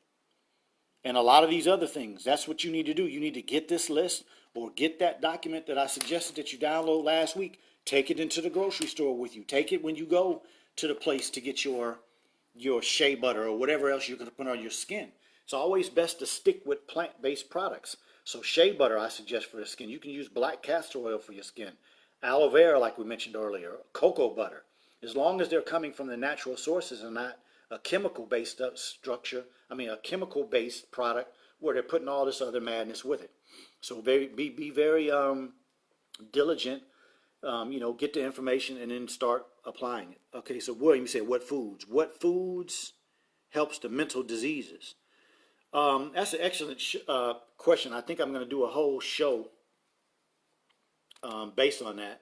And a lot of these other things. That's what you need to do. You need to get this list or get that document that I suggested that you download last week. Take it into the grocery store with you. Take it when you go to the place to get your shea butter or whatever else you're going to put on your skin. It's always best to stick with plant-based products. So shea butter I suggest for the skin. You can use black castor oil for your skin. Aloe vera, like we mentioned earlier. Cocoa butter. As long as they're coming from the natural sources and not a chemical-based a chemical-based product where they're putting all this other madness with it. So be very diligent. Get the information and then start applying it. Okay, so William, you said what foods? What foods helps the mental diseases? That's an excellent question. I think I'm going to do a whole show based on that.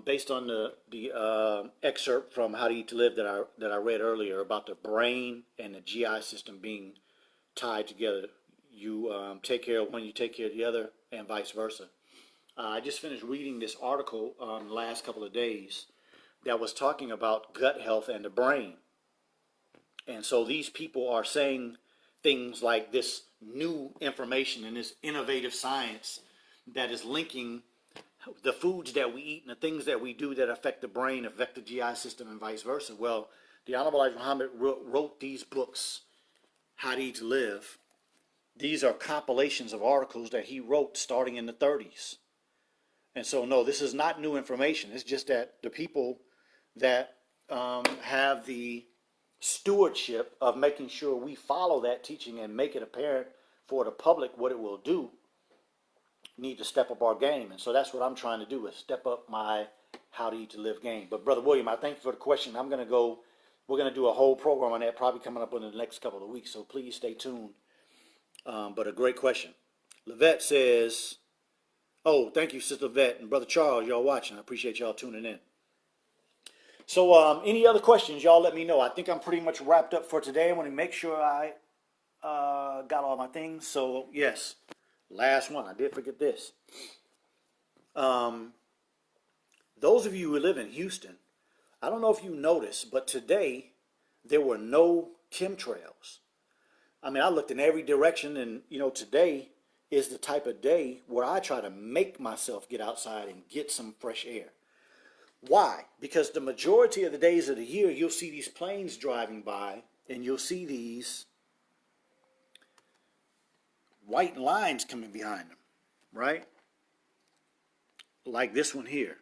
Based on the excerpt from How to Eat to Live that I read earlier about the brain and the GI system being tied together. You take care of one, you take care of the other, and vice versa. I just finished reading this article the last couple of days that was talking about gut health and the brain. And so these people are saying things like this new information and this innovative science that is linking the foods that we eat and the things that we do that affect the brain, affect the GI system, and vice versa. Well, the Honorable Elijah Muhammad wrote these books, How to Eat to Live. These are compilations of articles that he wrote starting in the 30s. And so, no, this is not new information. It's just that the people that have the stewardship of making sure we follow that teaching and make it apparent for the public what it will do need to step up our game. And so that's what I'm trying to do, is step up my How to Eat to Live game. But Brother William, I thank you for the question. We're going to do a whole program on that probably coming up in the next couple of weeks. So please stay tuned. But a great question. Levette says, oh, thank you, Sister Levette. And Brother Charles, y'all watching. I appreciate y'all tuning in. So any other questions, y'all let me know. I think I'm pretty much wrapped up for today. I want to make sure I got all my things. So yes, last one. I did forget this. Those of you who live in Houston, I don't know if you noticed, but today there were no chemtrails. I mean, I looked in every direction, and today is the type of day where I try to make myself get outside and get some fresh air. Why? Because the majority of the days of the year, you'll see these planes driving by, and you'll see these white lines coming behind them, right? Like this one here.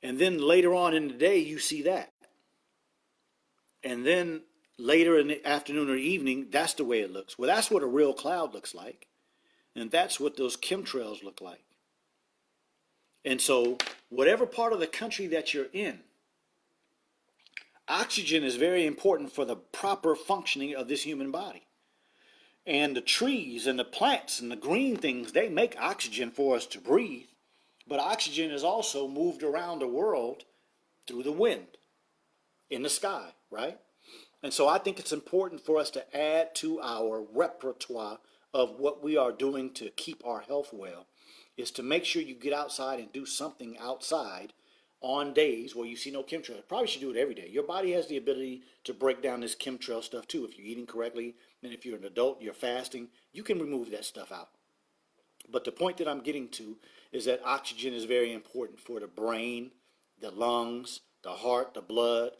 And then later on in the day, you see that. And then later in the afternoon or evening, that's the way it looks. Well, that's what a real cloud looks like. And that's what those chemtrails look like. And so whatever part of the country that you're in, oxygen is very important for the proper functioning of this human body. And the trees and the plants and the green things, they make oxygen for us to breathe. But oxygen is also moved around the world through the wind in the sky, right? And so I think it's important for us to add to our repertoire of what we are doing to keep our health well, is to make sure you get outside and do something outside on days where you see no chemtrails. Probably should do it every day. Your body has the ability to break down this chemtrail stuff too. If you're eating correctly, and if you're an adult, you're fasting, you can remove that stuff out. But the point that I'm getting to is that oxygen is very important for the brain, the lungs, the heart, the blood,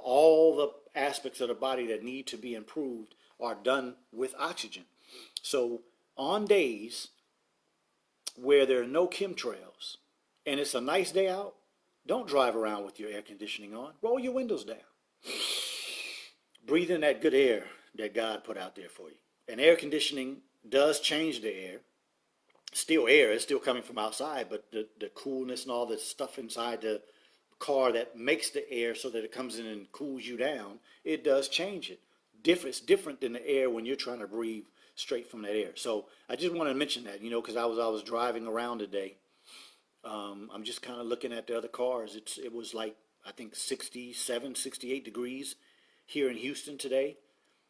all the aspects of the body that need to be improved are done with oxygen. So on days where there are no chemtrails and it's a nice day out, don't drive around with your air conditioning on. Roll your windows down. Breathe in that good air that God put out there for you. And air conditioning does change the air. Still air, it's still coming from outside, but the coolness and all the stuff inside the car that makes the air so that it comes in and cools you down, it does change it. It's different than the air when you're trying to breathe straight from that air. So I just want to mention that, because I was driving around today. I'm just kind of looking at the other cars. It was like, I think 67, 68 degrees here in Houston today.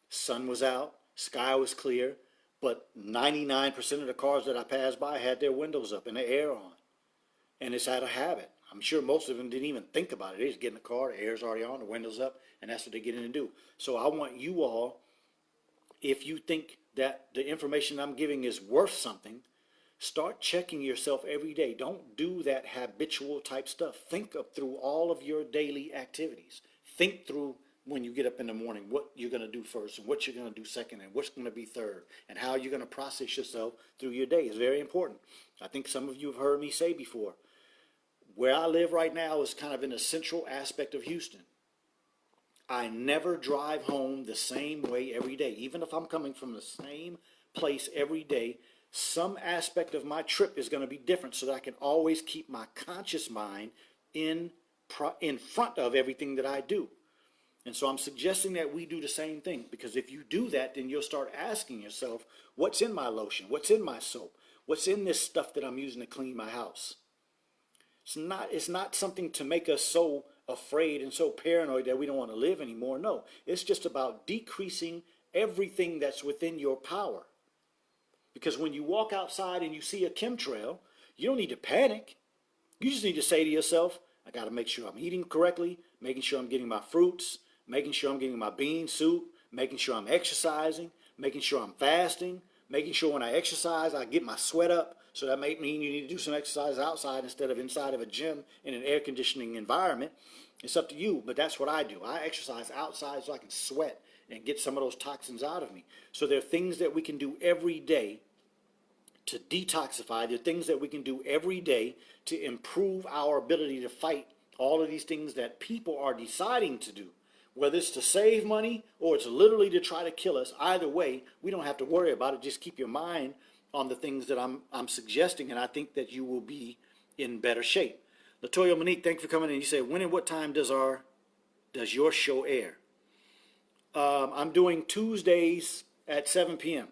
Sun was out, sky was clear, but 99% of the cars that I passed by had their windows up and the air on. And it's out of habit. I'm sure most of them didn't even think about it. They just get in the car, the air's already on, the window's up, and that's what they get in and do. So I want you all, if you think that the information I'm giving is worth something, start checking yourself every day. Don't do that habitual type stuff. Think up through all of your daily activities. Think through when you get up in the morning what you're going to do first and what you're going to do second and what's going to be third and how you're going to process yourself through your day. It's very important. I think some of you have heard me say before, where I live right now is kind of in the central aspect of Houston. I never drive home the same way every day. Even if I'm coming from the same place every day, some aspect of my trip is going to be different so that I can always keep my conscious mind in front of everything that I do. And so I'm suggesting that we do the same thing, because if you do that, then you'll start asking yourself, what's in my lotion? What's in my soap? What's in this stuff that I'm using to clean my house? It's not something to make us so afraid and so paranoid that we don't want to live anymore. No, it's just about decreasing everything that's within your power. Because when you walk outside and you see a chemtrail, you don't need to panic. You just need to say to yourself, I got to make sure I'm eating correctly, making sure I'm getting my fruits, making sure I'm getting my bean soup, making sure I'm exercising, making sure I'm fasting, making sure when I exercise I get my sweat up. So that may mean you need to do some exercise outside instead of inside of a gym in an air conditioning environment. It's up to you, but that's what I do. I exercise outside so I can sweat and get some of those toxins out of me. So there are things that we can do every day to detoxify. There are things that we can do every day to improve our ability to fight all of these things that people are deciding to do. Whether it's to save money or it's literally to try to kill us, either way, we don't have to worry about it. Just keep your mind on the things that I'm suggesting, and I think that you will be in better shape. Latoya Monique, thank you for coming in. You say, when and what time does your show air? I'm doing Tuesdays at 7 p.m.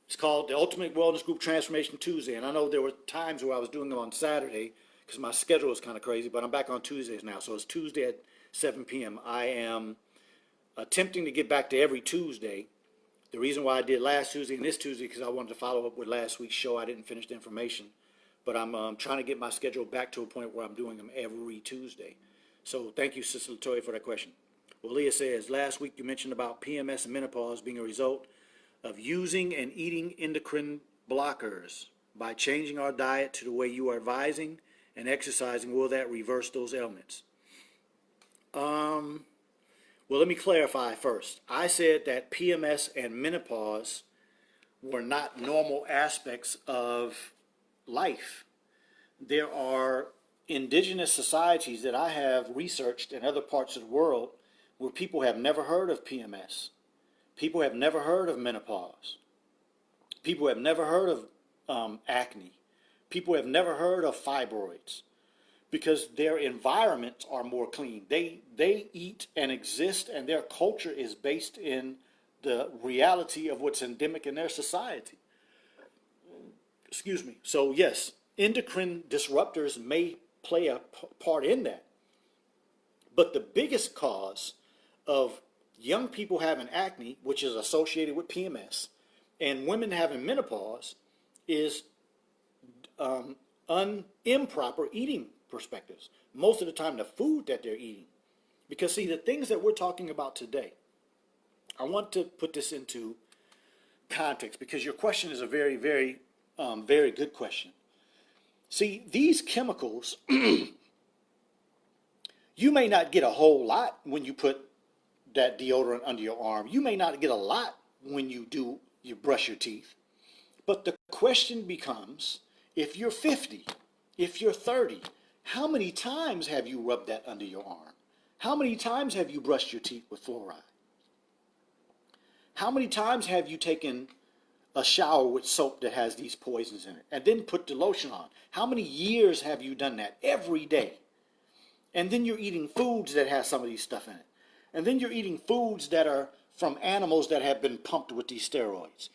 It's called the Ultimate Wellness Group Transformation Tuesday, and I know there were times where I was doing them on Saturday because my schedule was kind of crazy, but I'm back on Tuesdays now, so it's Tuesday at 7 p.m. I am attempting to get back to every Tuesday. The reason why I did last Tuesday and this Tuesday because I wanted to follow up with last week's show. I didn't finish the information, but I'm trying to get my schedule back to a point where I'm doing them every Tuesday. So thank you, Sister Latoya, for that question. Well, Leah says, last week you mentioned about PMS and menopause being a result of using and eating endocrine blockers. By changing our diet to the way you are advising and exercising, will that reverse those ailments? Well, let me clarify first. I said that PMS and menopause were not normal aspects of life. There are indigenous societies that I have researched in other parts of the world where people have never heard of PMS. People have never heard of menopause. People have never heard of acne. People have never heard of fibroids, because their environments are more clean. They eat and exist, and their culture is based in the reality of what's endemic in their society. Excuse me. So yes, endocrine disruptors may play a part in that. But the biggest cause of young people having acne, which is associated with PMS, and women having menopause is improper eating perspectives. Most of the time, the food that they're eating. Because see, the things that we're talking about today, I want to put this into context because your question is a very, very, very good question. See, these chemicals, you may not get a whole lot when you put that deodorant under your arm. You may not get a lot when you brush your teeth. But the question becomes, if you're 50, if you're 30, how many times have you rubbed that under your arm? How many times have you brushed your teeth with fluoride? How many times have you taken a shower with soap that has these poisons in it and then put the lotion on? How many years have you done that every day? And then you're eating foods that have some of these stuff in it. And then you're eating foods that are from animals that have been pumped with these steroids.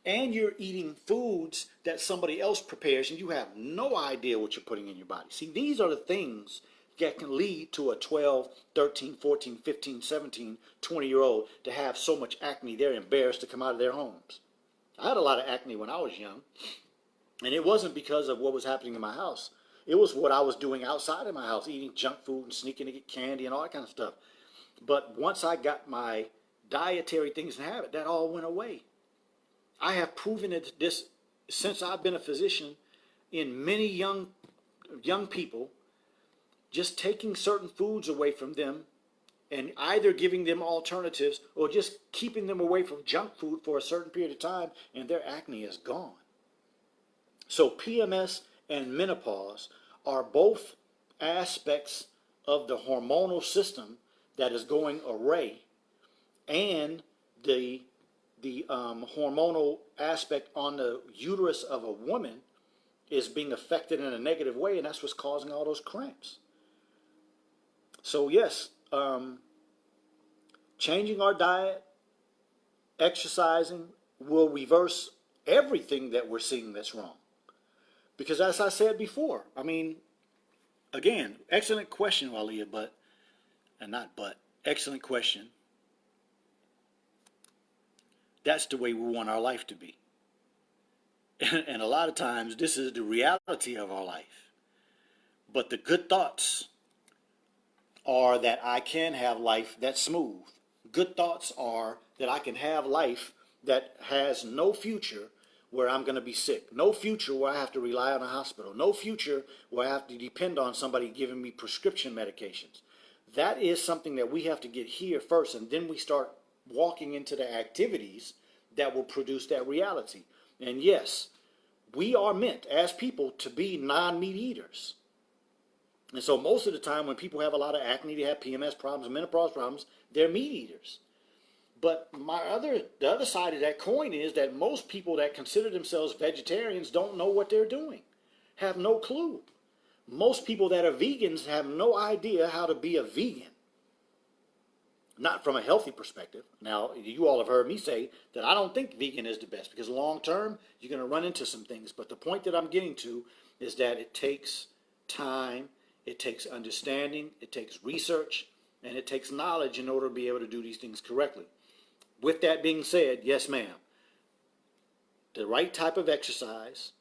And you're eating foods that somebody else prepares and you have no idea what you're putting in your body. See, these are the things that can lead to a 12, 13, 14, 15, 17, 20-year-old to have so much acne they're embarrassed to come out of their homes. I had a lot of acne when I was young, and it wasn't because of what was happening in my house. It was what I was doing outside of my house, eating junk food and sneaking to get candy and all that kind of stuff. But once I got my dietary things in habit, that all went away. I have proven it this since I've been a physician in many young people, just taking certain foods away from them and either giving them alternatives or just keeping them away from junk food for a certain period of time, and their acne is gone. So PMS and menopause are both aspects of the hormonal system that is going array, and the hormonal aspect on the uterus of a woman is being affected in a negative way, and that's what's causing all those cramps. So yes, changing our diet, exercising will reverse everything that we're seeing that's wrong. Because as I said before, I mean, again, excellent question, Walia, excellent question. That's the way we want our life to be. And a lot of times, this is the reality of our life. But the good thoughts are that I can have life that's smooth. Good thoughts are that I can have life that has no future where I'm going to be sick. No future where I have to rely on a hospital. No future where I have to depend on somebody giving me prescription medications. That is something that we have to get here first, and then we start walking into the activities that will produce that reality. And yes, we are meant as people to be non-meat eaters. And so most of the time when people have a lot of acne, they have PMS problems, menopause problems, they're meat eaters. But the other side of that coin is that most people that consider themselves vegetarians don't know what they're doing, have no clue. Most people that are vegans have no idea how to be a vegan. Not from a healthy perspective. Now, you all have heard me say that I don't think vegan is the best, because long term, you're going to run into some things. But the point that I'm getting to is that it takes time, it takes understanding, it takes research, and it takes knowledge in order to be able to do these things correctly. With that being said, yes, ma'am, the right type of exercise,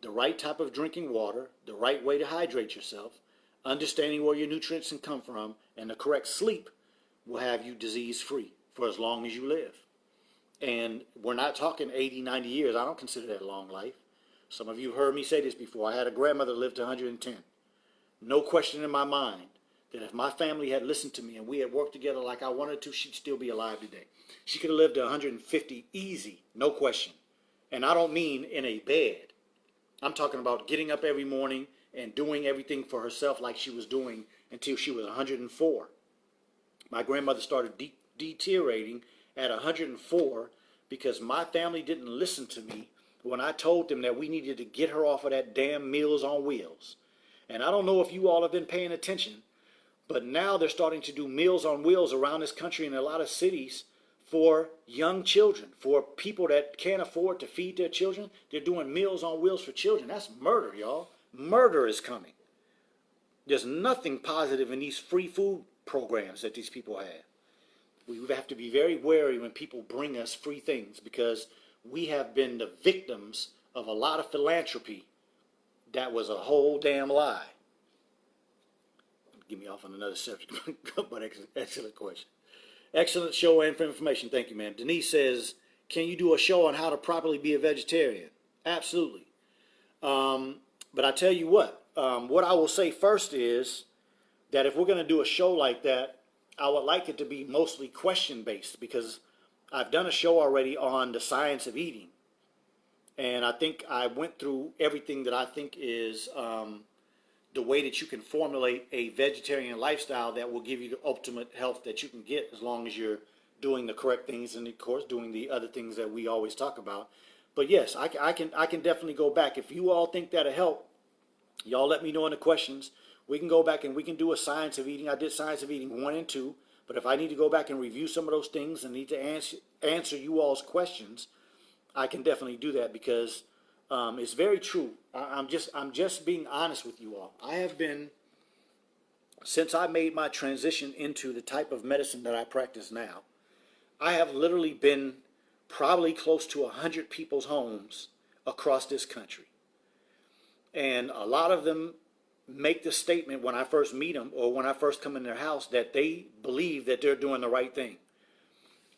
the right type of drinking water, the right way to hydrate yourself, understanding where your nutrients can come from, and the correct sleep will have you disease-free for as long as you live. And we're not talking 80, 90 years. I don't consider that a long life. Some of you have heard me say this before. I had a grandmother that lived to 110. No question in my mind that if my family had listened to me and we had worked together like I wanted to, she'd still be alive today. She could have lived to 150 easy, no question. And I don't mean in a bed. I'm talking about getting up every morning and doing everything for herself like she was doing until she was 104. My grandmother started deteriorating at 104 because my family didn't listen to me when I told them that we needed to get her off of that damn Meals on Wheels. And I don't know if you all have been paying attention, but now they're starting to do Meals on Wheels around this country in a lot of cities for young children, for people that can't afford to feed their children. They're doing Meals on Wheels for children. That's murder, y'all. Murder is coming. There's nothing positive in these free food programs that these people have. We have to be very wary when people bring us free things, because we have been the victims of a lot of philanthropy that was a whole damn lie. Get me off on another subject, but excellent question. Excellent show and information. Thank you, man. Denise says, can you do a show on how to properly be a vegetarian? Absolutely. But I tell you what I will say first is that if we're going to do a show like that, I would like it to be mostly question-based, because I've done a show already on the science of eating. And I think I went through everything that I think is the way that you can formulate a vegetarian lifestyle that will give you the ultimate health that you can get, as long as you're doing the correct things and, of course, doing the other things that we always talk about. But yes, I can definitely go back. If you all think that'll help, y'all let me know in the questions. We can go back and we can do a science of eating. I did science of eating 1 and 2, but if I need to go back and review some of those things and need to answer you all's questions, I can definitely do that because it's very true. I'm just being honest with you all. I have been, since I made my transition into the type of medicine that I practice now, I have literally been probably close to 100 people's homes across this country. And a lot of them make the statement when I first meet them or when I first come in their house that they believe that they're doing the right thing.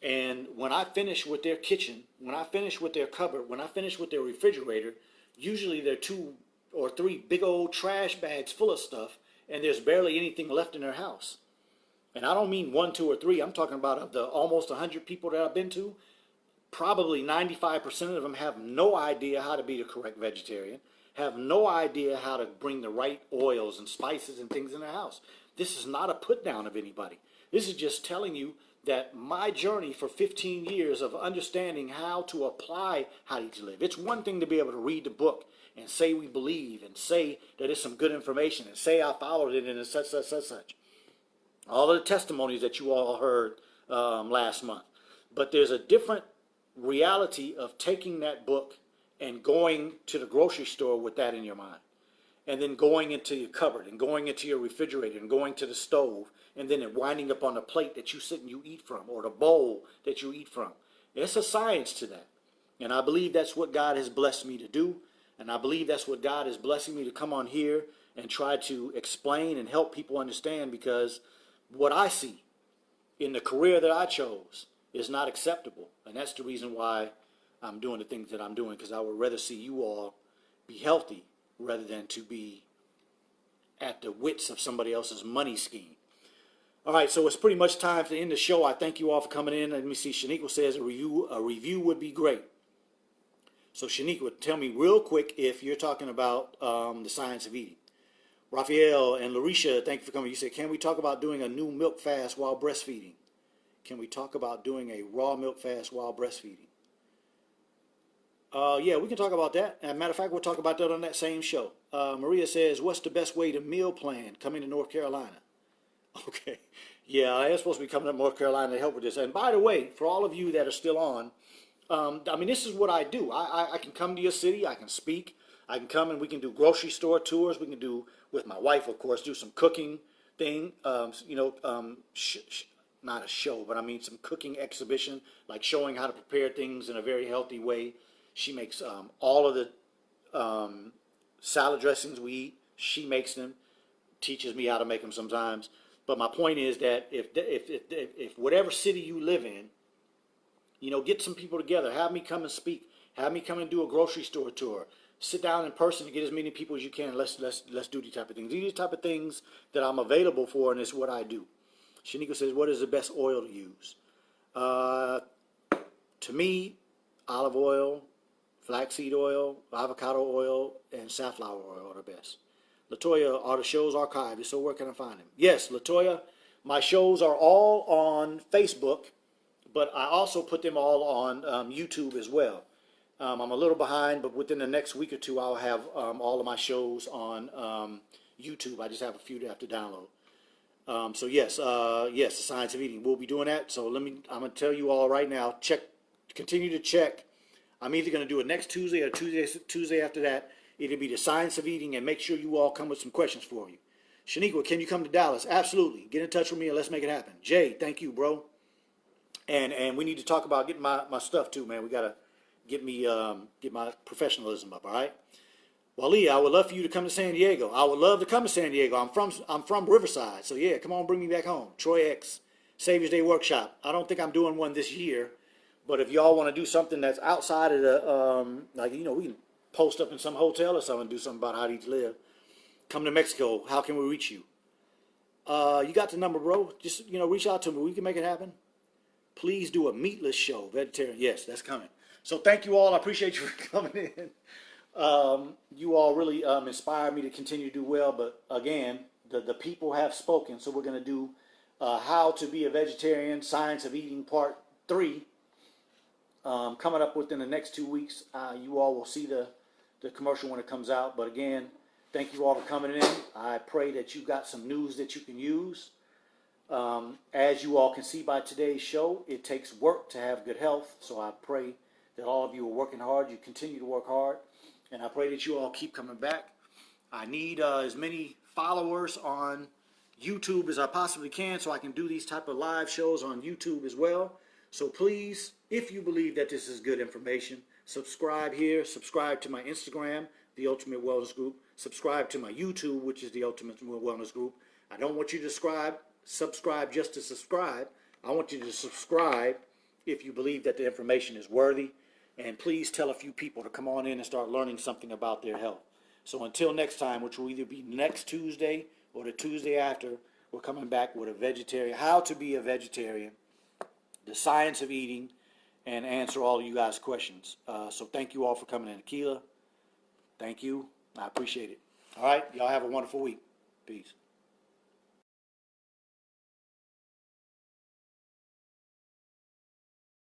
And when I finish with their kitchen, when I finish with their cupboard, when I finish with their refrigerator, usually there are 2 or 3 big old trash bags full of stuff, and there's barely anything left in their house. And I don't mean 1, 2, or 3. I'm talking about of the almost 100 people that I've been to, probably 95% of them have no idea how to be the correct vegetarian, have no idea how to bring the right oils and spices and things in their house. This is not a put down of anybody. This is just telling you that my journey for 15 years of understanding how to apply How to Eat to Live. It's one thing to be able to read the book and say we believe and say that it's some good information and say I followed it and it's such, such, such, such. All of the testimonies that you all heard last month. But there's a different reality of taking that book and going to the grocery store with that in your mind, and then going into your cupboard and going into your refrigerator and going to the stove, and then it winding up on the plate that you sit and you eat from, or the bowl that you eat from. It's a science to that. And I believe that's what God has blessed me to do. And I believe that's what God is blessing me to come on here and try to explain and help people understand, because what I see in the career that I chose is not acceptable. And that's the reason why I'm doing the things that I'm doing, because I would rather see you all be healthy rather than to be at the wits of somebody else's money scheme. All right, so it's pretty much time to end the show. I thank you all for coming in. Let me see. Shaniqua says a review would be great. So Shaniqua, tell me real quick if you're talking about the science of eating. Raphael and Larisha, thank you for coming. You said, can we talk about doing a new milk fast while breastfeeding? Can we talk about doing a raw milk fast while breastfeeding? Yeah, we can talk about that. As a matter of fact, we'll talk about that on that same show. Maria says, what's the best way to meal plan coming to North Carolina? Okay. Yeah, I am supposed to be coming up to North Carolina to help with this. And by the way, for all of you that are still on, I mean, this is what I do. I can come to your city. I can speak. I can come and we can do grocery store tours. We can do, with my wife, of course, do some cooking thing. Not a show, but I mean some cooking exhibition, like showing how to prepare things in a very healthy way. She makes all of the salad dressings we eat. She makes them, teaches me how to make them sometimes. But my point is that if whatever city you live in, you know, get some people together. Have me come and speak. Have me come and do a grocery store tour. Sit down in person and get as many people as you can. Let's do these type of things. These are the type of things that I'm available for, and it's what I do. Shaniqua says, what is the best oil to use? To me, olive oil, flaxseed oil, avocado oil, and safflower oil are the best. Latoya, are the shows archived? So where can I find them? Yes, Latoya, my shows are all on Facebook, but I also put them all on YouTube as well. I'm a little behind, but within the next week or two, I'll have all of my shows on YouTube. I just have a few to have to download. So yes, the Science of Eating. We'll be doing that. So I'm going to tell you all right now, continue to check. I'm either going to do it next Tuesday or Tuesday after that. It'll be the Science of Eating, and make sure you all come with some questions for you. Shaniqua, can you come to Dallas? Absolutely. Get in touch with me and let's make it happen. Jay, thank you, bro. And we need to talk about getting my stuff too, man. We got to get my professionalism up, all right? Wally, I would love for you to come to San Diego. I would love to come to San Diego. I'm from Riverside, so yeah, come on, bring me back home. Troy X, Savior's Day Workshop. I don't think I'm doing one this year, but if y'all want to do something that's outside of the, we can post up in some hotel or something and do something about how to eat to live. Come to Mexico. How can we reach you? You got the number, bro. Just, reach out to me. We can make it happen. Please do a meatless show, vegetarian. Yes, that's coming. So thank you all. I appreciate you for coming in. You all really inspired me to continue to do well. But again, the people have spoken. So we're going to do How to Be a Vegetarian, Science of Eating Part 3. Coming up within the next 2 weeks. You all will see the commercial when it comes out. But again, thank you all for coming in. I pray that you got some news that you can use. As you all can see by today's show, it takes work to have good health. So I pray that all of you are working hard. You continue to work hard. And I pray that you all keep coming back. I need as many followers on YouTube as I possibly can so I can do these type of live shows on YouTube as well. So please, if you believe that this is good information, subscribe here, subscribe to my Instagram, The Ultimate Wellness Group, subscribe to my YouTube, which is The Ultimate Wellness Group. I don't want you to subscribe just to subscribe. I want you to subscribe if you believe that the information is worthy. And please tell a few people to come on in and start learning something about their health. So until next time, which will either be next Tuesday or the Tuesday after, we're coming back with a vegetarian, how to be a vegetarian, the science of eating, and answer all of you guys' questions. So thank you all for coming in. Akila, thank you. I appreciate it. All right, y'all have a wonderful week. Peace.